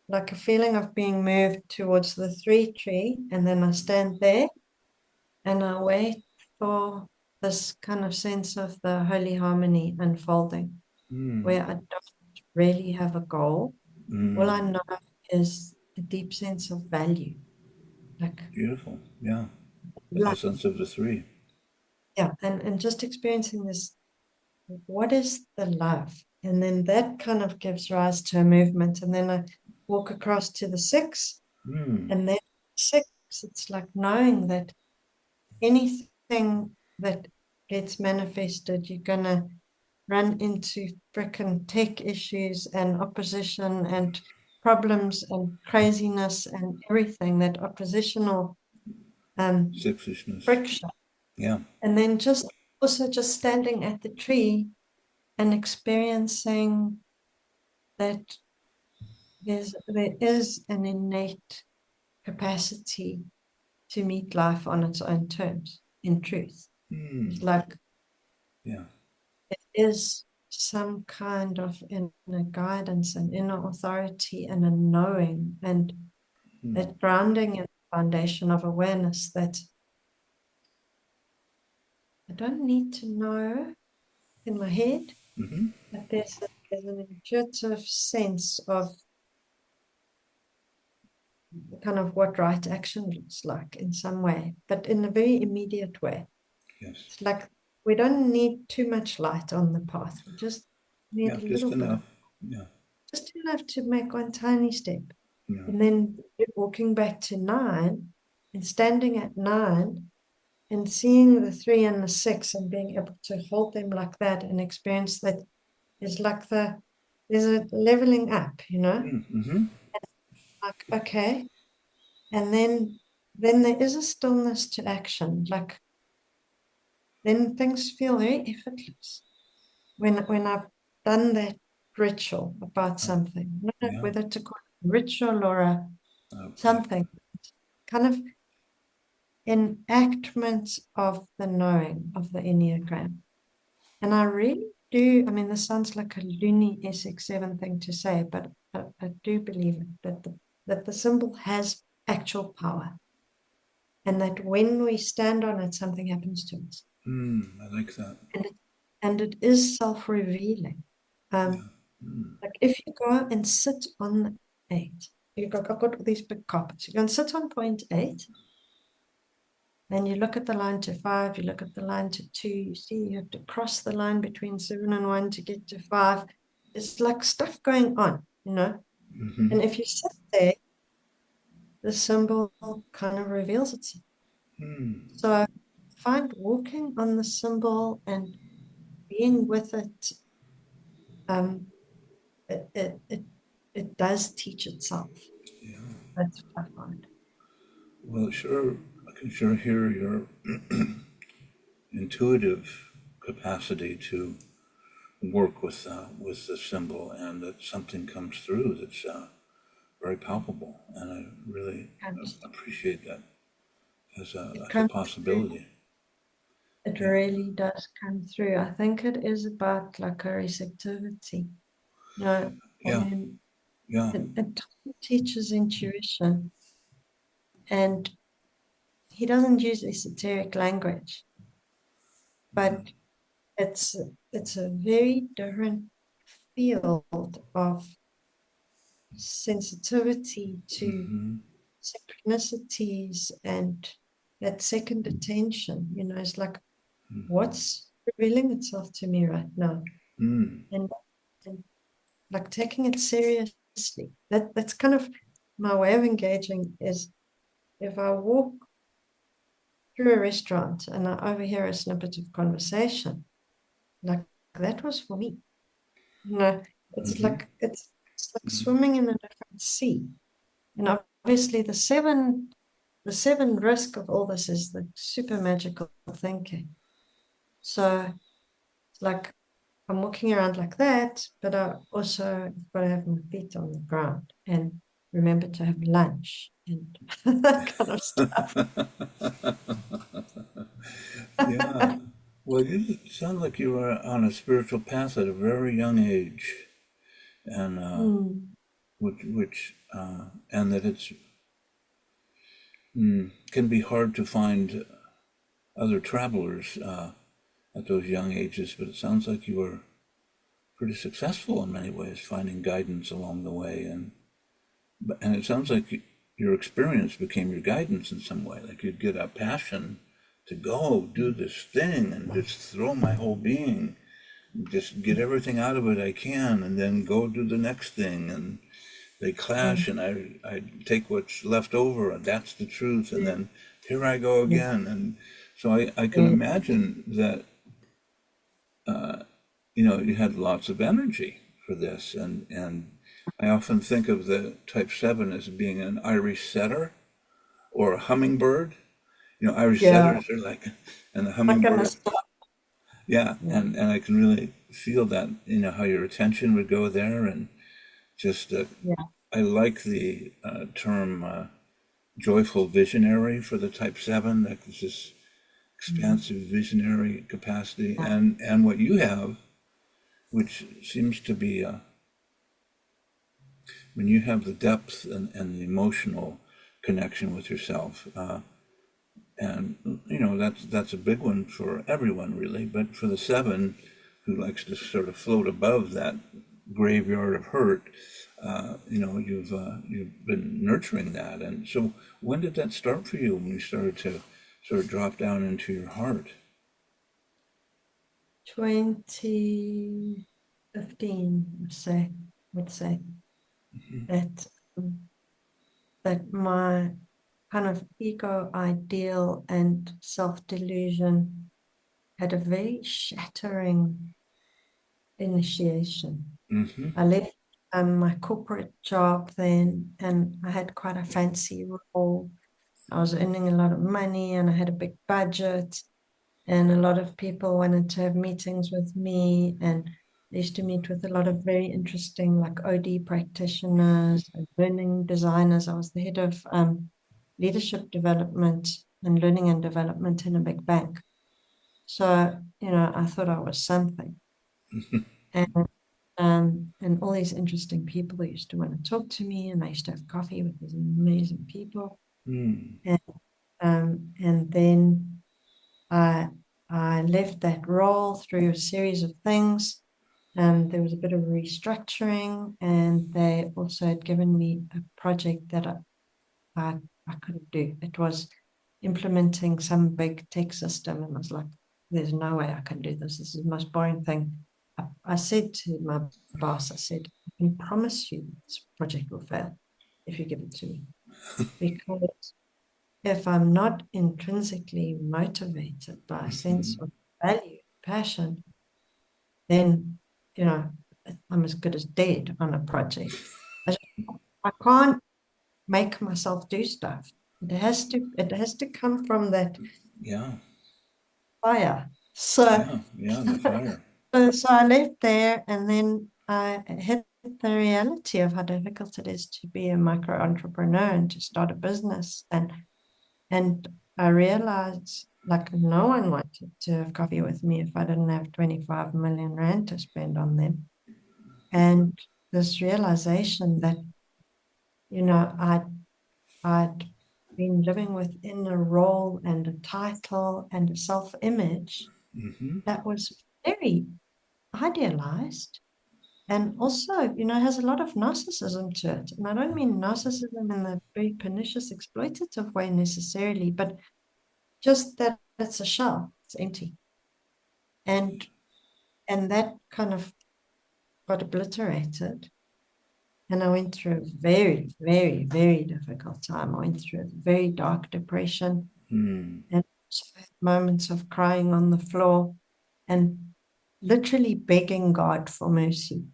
Speaker 2: like a feeling of being moved towards the three tree. And then I stand there and I wait for this kind of sense of the holy harmony unfolding,
Speaker 1: Mm.
Speaker 2: where I don't really have a goal. All I
Speaker 1: Mm.
Speaker 2: know is a deep sense of value, like
Speaker 1: Beautiful. Yeah. The
Speaker 2: love.
Speaker 1: essence of the three.
Speaker 2: Yeah. And just experiencing this, what is the love? And then that kind of gives rise to a movement. And then I walk across to the six,
Speaker 1: Mm.
Speaker 2: and then six, it's like knowing that anything that gets manifested, you're going to run into frickin' tech issues and opposition and problems and craziness and everything, that oppositional
Speaker 1: Sixishness.
Speaker 2: friction.
Speaker 1: Yeah.
Speaker 2: And then just also just standing at the tree and experiencing that there is an innate capacity to meet life on its own terms, in truth. It's
Speaker 1: Mm.
Speaker 2: like
Speaker 1: Yeah.
Speaker 2: it is some kind of inner guidance and inner authority and a knowing and
Speaker 1: Mm.
Speaker 2: that grounding in the foundation of awareness that I don't need to know in my head,
Speaker 1: Mm-hmm.
Speaker 2: but there's an intuitive sense of kind of what right action looks like in some way, but in a very immediate way.
Speaker 1: Yes.
Speaker 2: It's like we don't need too much light on the path. We just
Speaker 1: Yeah.
Speaker 2: need a
Speaker 1: Just
Speaker 2: little bit of,
Speaker 1: enough. Yeah.
Speaker 2: just enough to make one tiny step.
Speaker 1: Yeah.
Speaker 2: And then walking back to nine and standing at nine and seeing the three and the six and being able to hold them like that and experience that is like there's a leveling up,
Speaker 1: Mm-hmm.
Speaker 2: like, okay. And then there is a stillness to action. Like then things feel very effortless when I've done that ritual about something. I don't know
Speaker 1: Yeah.
Speaker 2: whether to call it a ritual or a
Speaker 1: Yeah.
Speaker 2: something, kind of enactment of the knowing of the Enneagram. And I really do, I mean, this sounds like a loony SX7 thing to say, but I do believe it, that the symbol has actual power and that when we stand on it, something happens to us.
Speaker 1: Mm. I like that.
Speaker 2: And it is self-revealing.
Speaker 1: Yeah.
Speaker 2: Um,
Speaker 1: Mm.
Speaker 2: like if you go and sit on the eight, I've got all these big carpets. You can sit on point eight, and you look at the line to five, you look at the line to two, you see you have to cross the line between seven and one to get to five. It's like stuff going on,
Speaker 1: Mm-hmm.
Speaker 2: And if you sit there, the symbol kind of reveals itself.
Speaker 1: Mm.
Speaker 2: So find walking on the symbol and being with it, it, it, it, it does teach itself.
Speaker 1: Yeah.
Speaker 2: That's what I find.
Speaker 1: Well, sure, I can sure hear your intuitive capacity to work with the symbol, and that something comes through that's very palpable, and I really
Speaker 2: Comes,
Speaker 1: appreciate that
Speaker 2: it
Speaker 1: as a
Speaker 2: comes through.
Speaker 1: possibility.
Speaker 2: It
Speaker 1: Yeah,
Speaker 2: really does come through. I think it is about like a receptivity. No, I
Speaker 1: yeah,
Speaker 2: mean,
Speaker 1: yeah.
Speaker 2: it teaches intuition, and he doesn't use esoteric language, but it's it's a very different field of sensitivity to
Speaker 1: Mm-hmm.
Speaker 2: synchronicities and that second attention. It's like
Speaker 1: Mm-hmm.
Speaker 2: what's revealing itself to me right now,
Speaker 1: Mm.
Speaker 2: and, and like taking it seriously. That's kind of my way of engaging. Is if I walk through a restaurant and I overhear a snippet of conversation, like that was for me. You know, it's
Speaker 1: Mm-hmm.
Speaker 2: like it's like
Speaker 1: Mm-hmm.
Speaker 2: swimming in a different sea. And obviously the seven risk of all this is the super magical thinking. So it's like I'm walking around like that, but I also got to have my feet on the ground and remember to have lunch and that kind of stuff.
Speaker 1: Yeah. Well, you sound like you were on a spiritual path at a very young age, and
Speaker 2: Hmm.
Speaker 1: and that it's can be hard to find other travelers at those young ages. But it sounds like you were pretty successful in many ways, finding guidance along the way, and it sounds like your experience became your guidance in some way. Like you'd get a passion to go do this thing and just throw my whole being, just get everything out of it I can, and then go do the next thing. And they clash, and I take what's left over, and that's the truth. And
Speaker 2: Yeah,
Speaker 1: then here I go
Speaker 2: yeah,
Speaker 1: again. And so I can
Speaker 2: yeah.
Speaker 1: imagine that, you had lots of energy for this. And I often think of the Type 7 as being an Irish setter or a hummingbird. Irish
Speaker 2: Yeah,
Speaker 1: setters are like, and the
Speaker 2: not gonna
Speaker 1: hummingbird,
Speaker 2: stop.
Speaker 1: yeah,
Speaker 2: Yeah,
Speaker 1: and I can really feel that, how your attention would go there, and just,
Speaker 2: yeah,
Speaker 1: I like the term joyful visionary for the Type 7, that is this
Speaker 2: mhm,
Speaker 1: expansive visionary capacity,
Speaker 2: yeah,
Speaker 1: and what you have, which seems to be, when you have the depth and the emotional connection with yourself, and that's a big one for everyone really, but for the 7 who likes to sort of float above that graveyard of hurt, you've been nurturing that. And so when did that start for you, when you started to sort of drop down into your heart?
Speaker 2: 2015, would say that that my kind of ego ideal and self-delusion had a very shattering initiation.
Speaker 1: Mm-hmm.
Speaker 2: I left my corporate job then, and I had quite a fancy role. I was earning a lot of money, and I had a big budget, and a lot of people wanted to have meetings with me, and I used to meet with a lot of very interesting, like OD practitioners and learning designers. I was the head of leadership development and learning and development in a big bank. So, I thought I was something. And and all these interesting people used to want to talk to me, and I used to have coffee with these amazing people.
Speaker 1: Mm.
Speaker 2: And then I I left that role through a series of things. There was a bit of restructuring, and they also had given me a project that I, I couldn't do. It was implementing some big tech system, and I was like, there's no way I can do this. This is the most boring thing. I said to my boss, I said, I can promise you this project will fail if you give it to me. Because if I'm not intrinsically motivated by a sense of value, passion, then, you know, I'm as good as dead on a project. I, I can't make myself do stuff. It has to come from that
Speaker 1: Yeah.
Speaker 2: fire. So,
Speaker 1: Yeah. Yeah. The fire.
Speaker 2: so I left there, and then I hit the reality of how difficult it is to be a micro entrepreneur and to start a business. And I realized like no one wanted to have coffee with me if I didn't have 25 million rand to spend on them. And this realization that, I'd been living within a role and a title and a self-image
Speaker 1: Mm-hmm.
Speaker 2: that was very idealized, and also, has a lot of narcissism to it. And I don't mean narcissism in the very pernicious, exploitative way necessarily, but just that it's a shell, it's empty. And and that kind of got obliterated. And I went through a very, very, very difficult time. I went through a very dark depression
Speaker 1: Mm.
Speaker 2: and moments of crying on the floor and literally begging God for mercy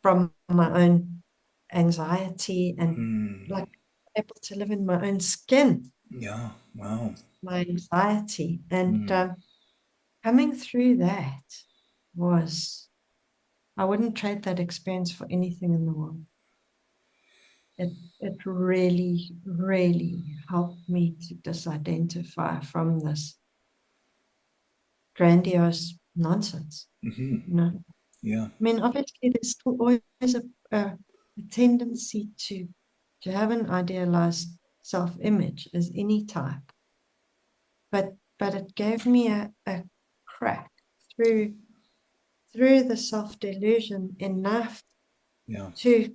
Speaker 2: from my own anxiety and
Speaker 1: Mm.
Speaker 2: like able to live in my own skin,
Speaker 1: Yeah. Wow.
Speaker 2: my anxiety. And
Speaker 1: Mm.
Speaker 2: coming through that was, I wouldn't trade that experience for anything in the world. It really, really helped me to disidentify from this grandiose nonsense.
Speaker 1: Mm-hmm. Yeah.
Speaker 2: I mean, obviously, there's still always a tendency to have an idealized self-image as any type, but it gave me a crack through the self-delusion enough
Speaker 1: Yeah.
Speaker 2: to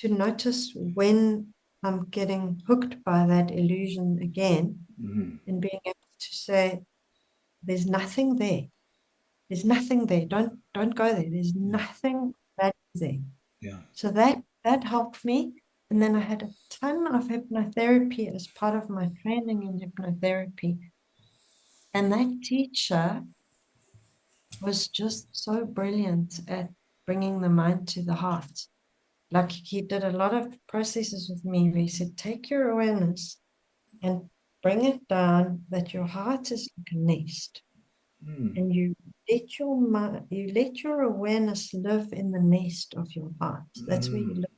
Speaker 2: notice when I'm getting hooked by that illusion again,
Speaker 1: Mm-hmm.
Speaker 2: and being able to say, there's nothing there. There's nothing there. Don't go there. There's
Speaker 1: Yeah.
Speaker 2: nothing that is there.
Speaker 1: Yeah.
Speaker 2: So that helped me. And then I had a ton of hypnotherapy as part of my training in hypnotherapy. And that teacher was just so brilliant at bringing the mind to the heart. Like he did a lot of processes with me where he said, take your awareness and bring it down that your heart is like a nest.
Speaker 1: Mm.
Speaker 2: And you let your awareness live in the nest of your heart. That's where you
Speaker 1: Mm.
Speaker 2: live.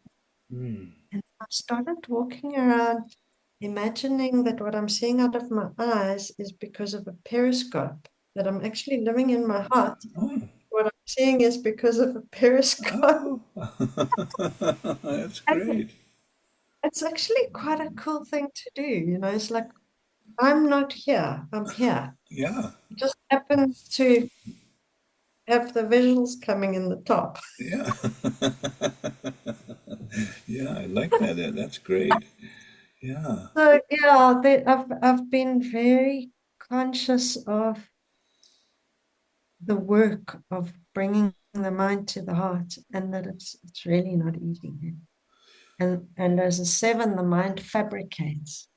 Speaker 1: Mm.
Speaker 2: And I started walking around imagining that what I'm seeing out of my eyes is because of a periscope, that I'm actually living in my heart.
Speaker 1: Oh.
Speaker 2: What I'm seeing is because of a periscope.
Speaker 1: Oh. That's
Speaker 2: And
Speaker 1: great.
Speaker 2: it's actually quite a cool thing to do. It's like, I'm not here, I'm here.
Speaker 1: Yeah.
Speaker 2: I just happen to have the visuals coming in the top.
Speaker 1: Yeah. Yeah. I like that. That's great. Yeah.
Speaker 2: So yeah, I've been very conscious of the work of bringing the mind to the heart, and that it's really not easy. And as a seven, the mind fabricates.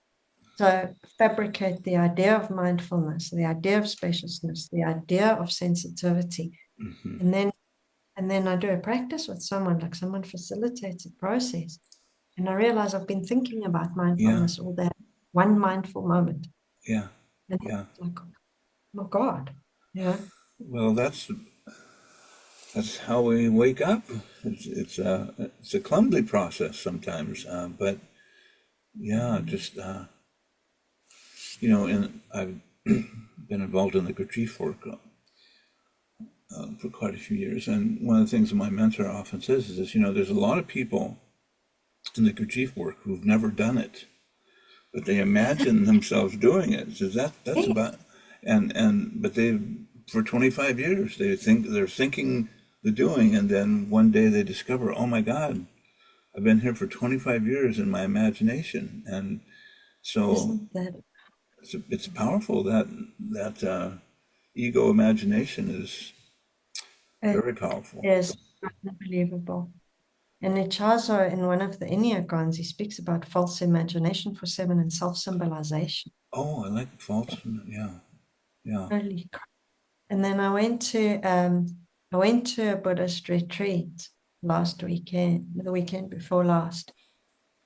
Speaker 2: So fabricate the idea of mindfulness, the idea of spaciousness, the idea of sensitivity,
Speaker 1: Mm-hmm.
Speaker 2: and then I do a practice with someone, like someone facilitates a process, and I realize I've been thinking about
Speaker 1: Yeah.
Speaker 2: mindfulness all day, one mindful moment,
Speaker 1: Yeah.
Speaker 2: and
Speaker 1: Yeah.
Speaker 2: it's like, oh my God, you know.
Speaker 1: Well, that's how we wake up. It's a clumsy process sometimes, but yeah, just and I've been involved in the grief work for quite a few years, and one of the things that my mentor often says is this: there's a lot of people in the grief work who've never done it, but they imagine themselves doing it. So that's
Speaker 2: Yeah,
Speaker 1: about, but they for 25 years they're thinking the doing, and then one day they discover, oh my God, I've been here for 25 years in my imagination, and so
Speaker 2: isn't that
Speaker 1: it's powerful that ego imagination is
Speaker 2: it
Speaker 1: very powerful.
Speaker 2: is unbelievable. And Ichazo, in one of the Enneagons, he speaks about false imagination for seven and self-symbolization.
Speaker 1: Oh, I like false. Yeah, yeah.
Speaker 2: Holy crap. And then I went to a Buddhist retreat last weekend, the weekend before last,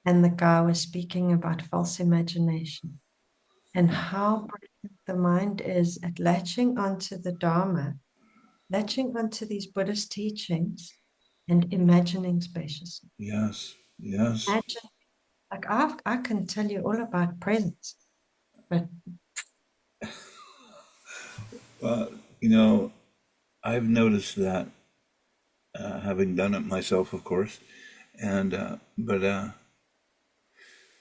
Speaker 2: and the guy was speaking about false imagination and how brilliant the mind is at latching onto the Dharma, latching onto these Buddhist teachings and imagining spaciousness.
Speaker 1: Yes, yes.
Speaker 2: Imagine, like I can tell you all about presence, but
Speaker 1: Well, you know, I've noticed that, having done it myself, of course, and but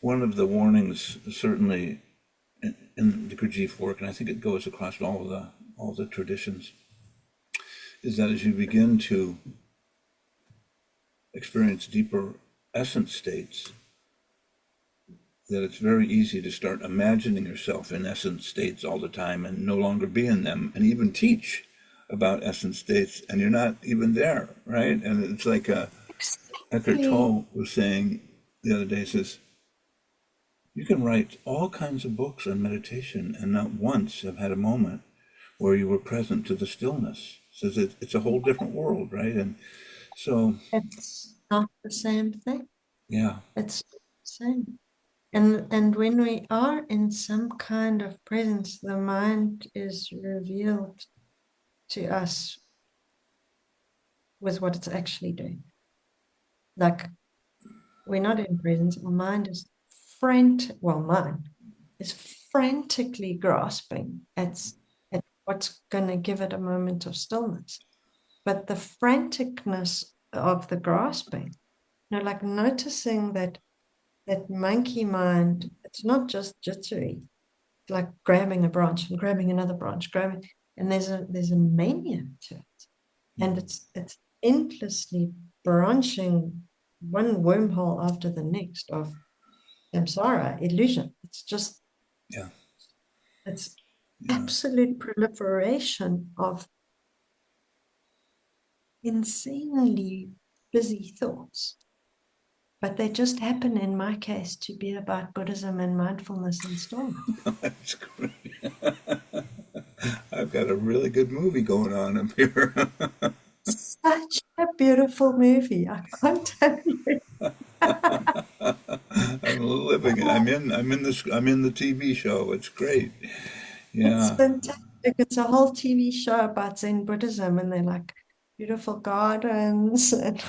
Speaker 1: one of the warnings, certainly in the Gurdjieff work, and I think it goes across all the traditions, is that as you begin to experience deeper essence states, that it's very easy to start imagining yourself in essence states all the time and no longer be in them, and even teach about essence states, and you're not even there, right? And it's like Eckhart
Speaker 2: exactly.
Speaker 1: Tolle was saying the other day, says, you can write all kinds of books on meditation and not once have had a moment where you were present to the stillness. Says it's a whole different world, right? And so,
Speaker 2: It's not the same thing.
Speaker 1: yeah,
Speaker 2: It's not the same. And when we are in some kind of presence, the mind is revealed to us with what it's actually doing. Like we're not in presence, our mind is mine is frantically grasping at what's going to give it a moment of stillness. But the franticness of the grasping, like noticing that monkey mind, it's not just jittery, it's like grabbing a branch and grabbing another branch, grabbing, and there's a mania to it. And it's endlessly branching one wormhole after the next of samsara, illusion. It's just,
Speaker 1: yeah,
Speaker 2: it's
Speaker 1: yeah.
Speaker 2: absolute proliferation of insanely busy thoughts. But they just happen, in my case, to be about Buddhism and mindfulness and stillness.
Speaker 1: That's great. I've got a really good movie going on up here.
Speaker 2: Such a beautiful movie. I can't tell you.
Speaker 1: I'm living it. I'm in the TV show. It's great.
Speaker 2: It's
Speaker 1: Yeah.
Speaker 2: fantastic. It's a whole TV show about Zen Buddhism, and they're like beautiful gardens and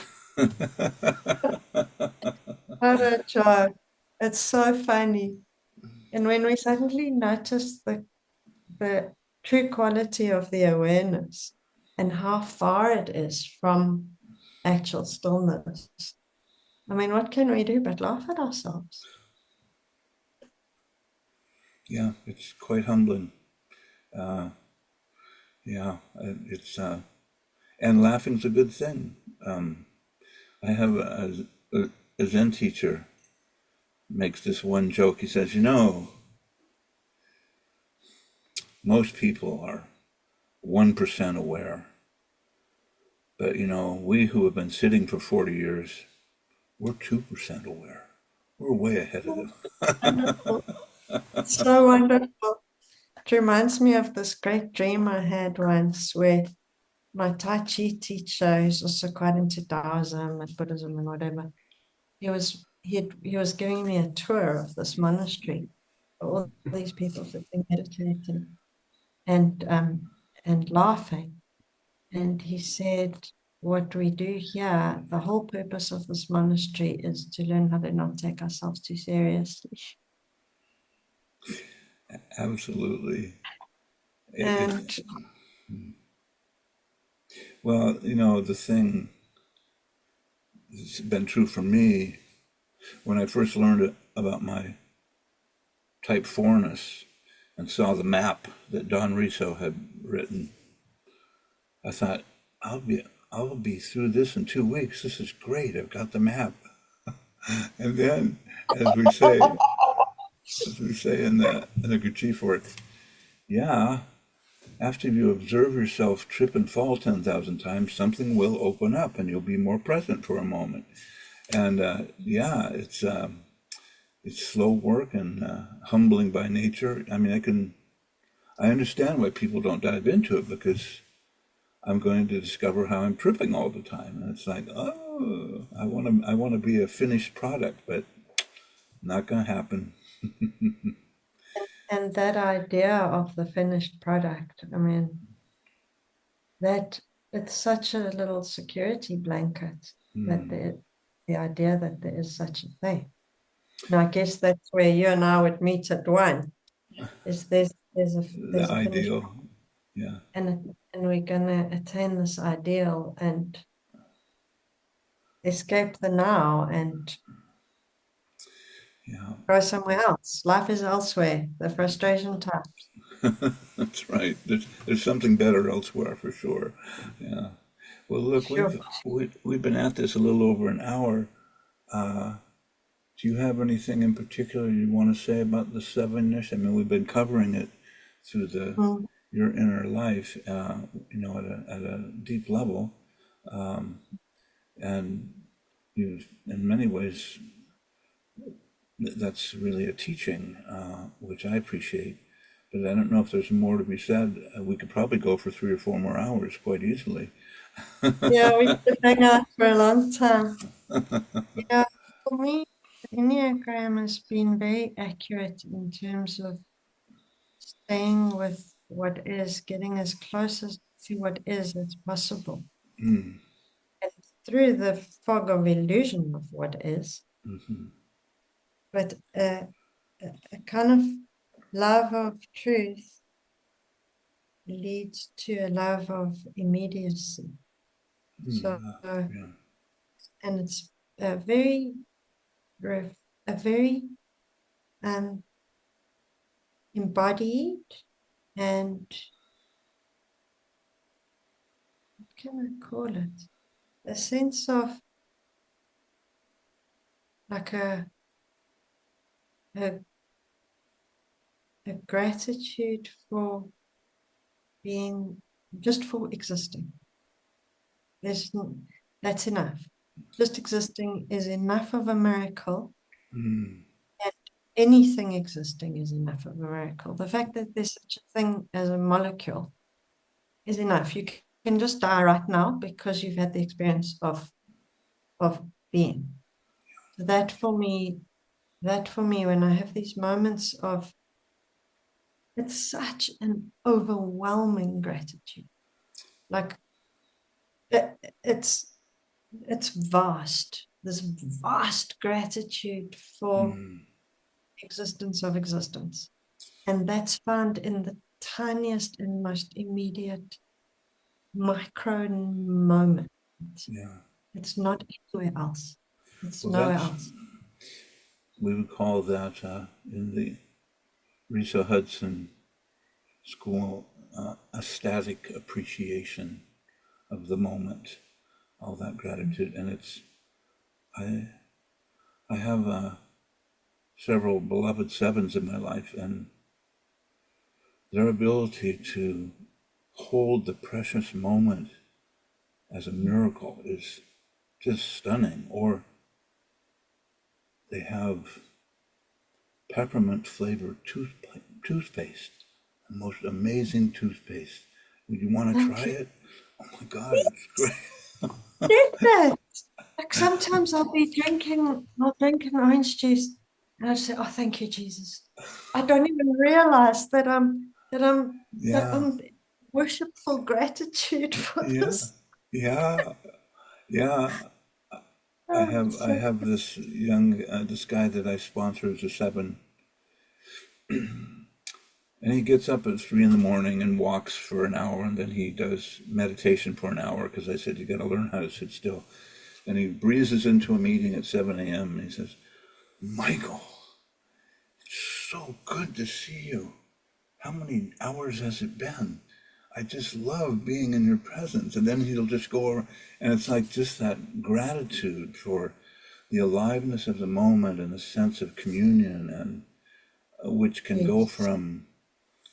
Speaker 2: what a joke. It's so funny. And when we suddenly notice the true quality of the awareness and how far it is from actual stillness, I mean, what can we do but laugh at ourselves?
Speaker 1: Yeah, it's quite humbling. Yeah, it's and laughing's a good thing. I have a Zen teacher makes this one joke. He says, you know, most people are 1% aware, but you know, we who have been sitting for 40 years, we're 2% aware. We're way ahead of them.
Speaker 2: Wonderful. So wonderful. It reminds me of this great dream I had once where my Tai Chi teacher, who's also quite into Taoism and Buddhism and whatever, he was giving me a tour of this monastery, all these people sitting meditating and laughing. And he said, what we do here, the whole purpose of this monastery is to learn how to not take ourselves too seriously.
Speaker 1: Absolutely. It's,
Speaker 2: And
Speaker 1: well, you know, the thing that's been true for me when I first learned about my type 4ness and saw the map that Don Riso had written, I thought, I'll be through this in 2 weeks. This is great. I've got the map. And then, as we say in the Gurdjieff work, yeah, after you observe yourself trip and fall 10,000 times, something will open up and you'll be more present for a moment. And yeah, it's slow work and humbling by nature. I mean, I understand why people don't dive into it, because I'm going to discover how I'm tripping all the time. And it's like, oh, I want to be a finished product, but not going to happen.
Speaker 2: And that idea of the finished product, I mean, that it's such a little security blanket that the idea that there is such a thing. Now, I guess that's where you and I would meet at one. Is
Speaker 1: The
Speaker 2: there's a finished,
Speaker 1: ideal. Yeah.
Speaker 2: and we're gonna attain this ideal and escape the now and
Speaker 1: Yeah.
Speaker 2: go somewhere else. Life is elsewhere. The frustration type.
Speaker 1: That's right. There's something better elsewhere for sure. Yeah. Well, look,
Speaker 2: Sure.
Speaker 1: we've been at this a little over an hour. Do you have anything in particular you want to say about the sevenness? I mean, we've been covering it through
Speaker 2: Mm.
Speaker 1: your inner life, at a deep level, and you've, in many ways, that's really a teaching, which I appreciate. But I don't know if there's more to be said. We could probably go for 3 or 4 more hours quite easily.
Speaker 2: Yeah, we could hang out for a long time. Yeah, for me, the Enneagram has been very accurate in terms of staying with what is, getting as close as to what is as possible.
Speaker 1: Mm,
Speaker 2: And through the fog of illusion of what is, but a kind of love of truth leads to a love of immediacy. So,
Speaker 1: yeah.
Speaker 2: and it's a very, a very embodied and what can I call it? A sense of like a, a gratitude for being, just for existing. There's that's enough. Just existing is enough of a miracle,
Speaker 1: Mm,
Speaker 2: and anything existing is enough of a miracle. The fact that there's such a thing as a molecule is enough. You can just die right now because you've had the experience of being. So that for me, when I have these moments of, it's such an overwhelming gratitude. Like it, it's vast. This vast gratitude for existence of existence. And that's found in the tiniest and most immediate micro moment.
Speaker 1: yeah.
Speaker 2: It's not anywhere else. It's
Speaker 1: Well,
Speaker 2: nowhere else.
Speaker 1: we would call that in the Risa Hudson school ecstatic appreciation of the moment, all that gratitude. And I, I have several beloved sevens in my life, and their ability to hold the precious moment as a miracle is just stunning. Or they have peppermint flavored toothpaste, the most amazing toothpaste. Would you want to
Speaker 2: Thank
Speaker 1: try
Speaker 2: you.
Speaker 1: it? Oh my God, it's great.
Speaker 2: Did that. Like sometimes I'll drink an orange juice and I'll say, oh, thank you, Jesus. I don't even realize that
Speaker 1: Yeah,
Speaker 2: I'm worshipful gratitude for
Speaker 1: yeah,
Speaker 2: this.
Speaker 1: yeah, yeah.
Speaker 2: Oh, it's
Speaker 1: I
Speaker 2: so
Speaker 1: have this guy that I sponsor as a seven, and he gets up at 3 in the morning and walks for an hour, and then he does meditation for an hour, because I said you got to learn how to sit still. And he breezes into a meeting at 7 a.m. and he says, "Michael, it's so good to see you. How many hours has it been? I just love being in your presence." And then he'll just go over, and it's like just that gratitude for the aliveness of the moment and the sense of communion, and which can go
Speaker 2: yes.
Speaker 1: from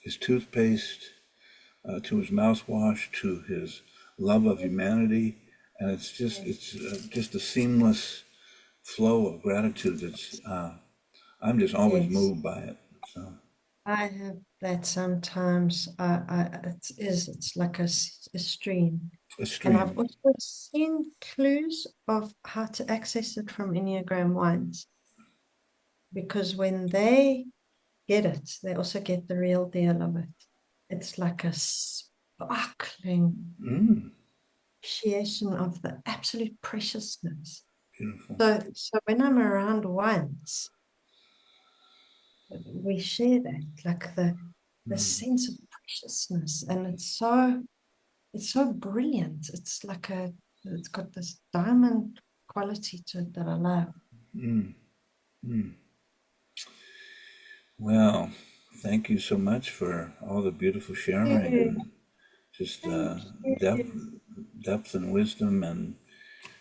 Speaker 1: his toothpaste to his mouthwash, to his love of humanity, and it's just a seamless flow of gratitude. I'm just always
Speaker 2: Yes,
Speaker 1: moved by it. So
Speaker 2: I have that sometimes. It's like a stream.
Speaker 1: a
Speaker 2: And I've
Speaker 1: stream.
Speaker 2: also seen clues of how to access it from Enneagram ones, because when they get it, they also get the real deal of it. It's like a sparkling
Speaker 1: Mm,
Speaker 2: appreciation of the absolute preciousness.
Speaker 1: beautiful.
Speaker 2: So when I'm around ones, we share that, like the
Speaker 1: Mm,
Speaker 2: sense of preciousness, and it's so brilliant. It's got this diamond quality to it that I love.
Speaker 1: mm, mm. Well, thank you so much for all the beautiful sharing
Speaker 2: Yeah,
Speaker 1: and just
Speaker 2: thank
Speaker 1: depth,
Speaker 2: you.
Speaker 1: depth and wisdom and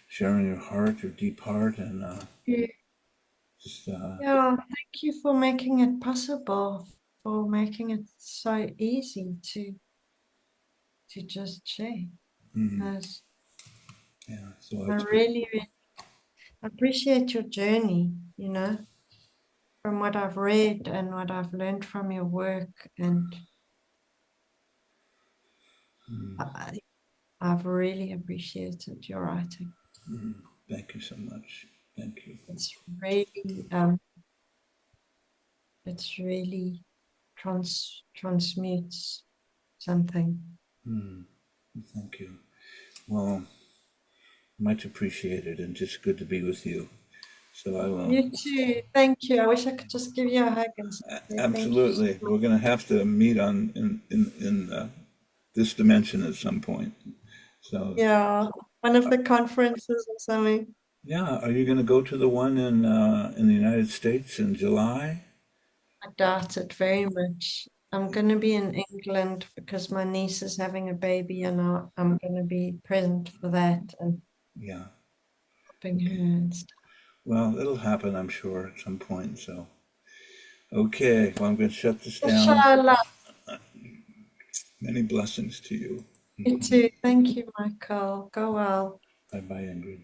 Speaker 1: sharing your heart, your deep heart, and just
Speaker 2: Yeah, thank you for making it possible, for making it so easy to just share.
Speaker 1: mm,
Speaker 2: As
Speaker 1: yeah. So
Speaker 2: I
Speaker 1: it's good.
Speaker 2: really appreciate your journey, from what I've read and what I've learned from your work, and
Speaker 1: Mm,
Speaker 2: I, I've really appreciated your writing.
Speaker 1: mm. Thank you so much. Thank you.
Speaker 2: It's really, it's really transmutes something.
Speaker 1: Mm, thank you. Well, much appreciated and just good to be with you. So I will
Speaker 2: You too. Thank you. I wish I could just give you a hug and say thank you so
Speaker 1: absolutely.
Speaker 2: much.
Speaker 1: We're going to have to meet on in this dimension at some point. So
Speaker 2: Yeah, one of the conferences or something.
Speaker 1: yeah, are you going to go to the one in the United States in July?
Speaker 2: I doubt it very much. I'm going to be in England because my niece is having a baby, and I'm going to be present for that and
Speaker 1: Yeah.
Speaker 2: helping her
Speaker 1: Okay.
Speaker 2: and stuff.
Speaker 1: Well, it'll happen, I'm sure, at some point. So okay. Well, I'm going to shut this down.
Speaker 2: Inshallah.
Speaker 1: Many blessings to you.
Speaker 2: You too. Thank you, Michael. Go well.
Speaker 1: Bye bye, Ingrid.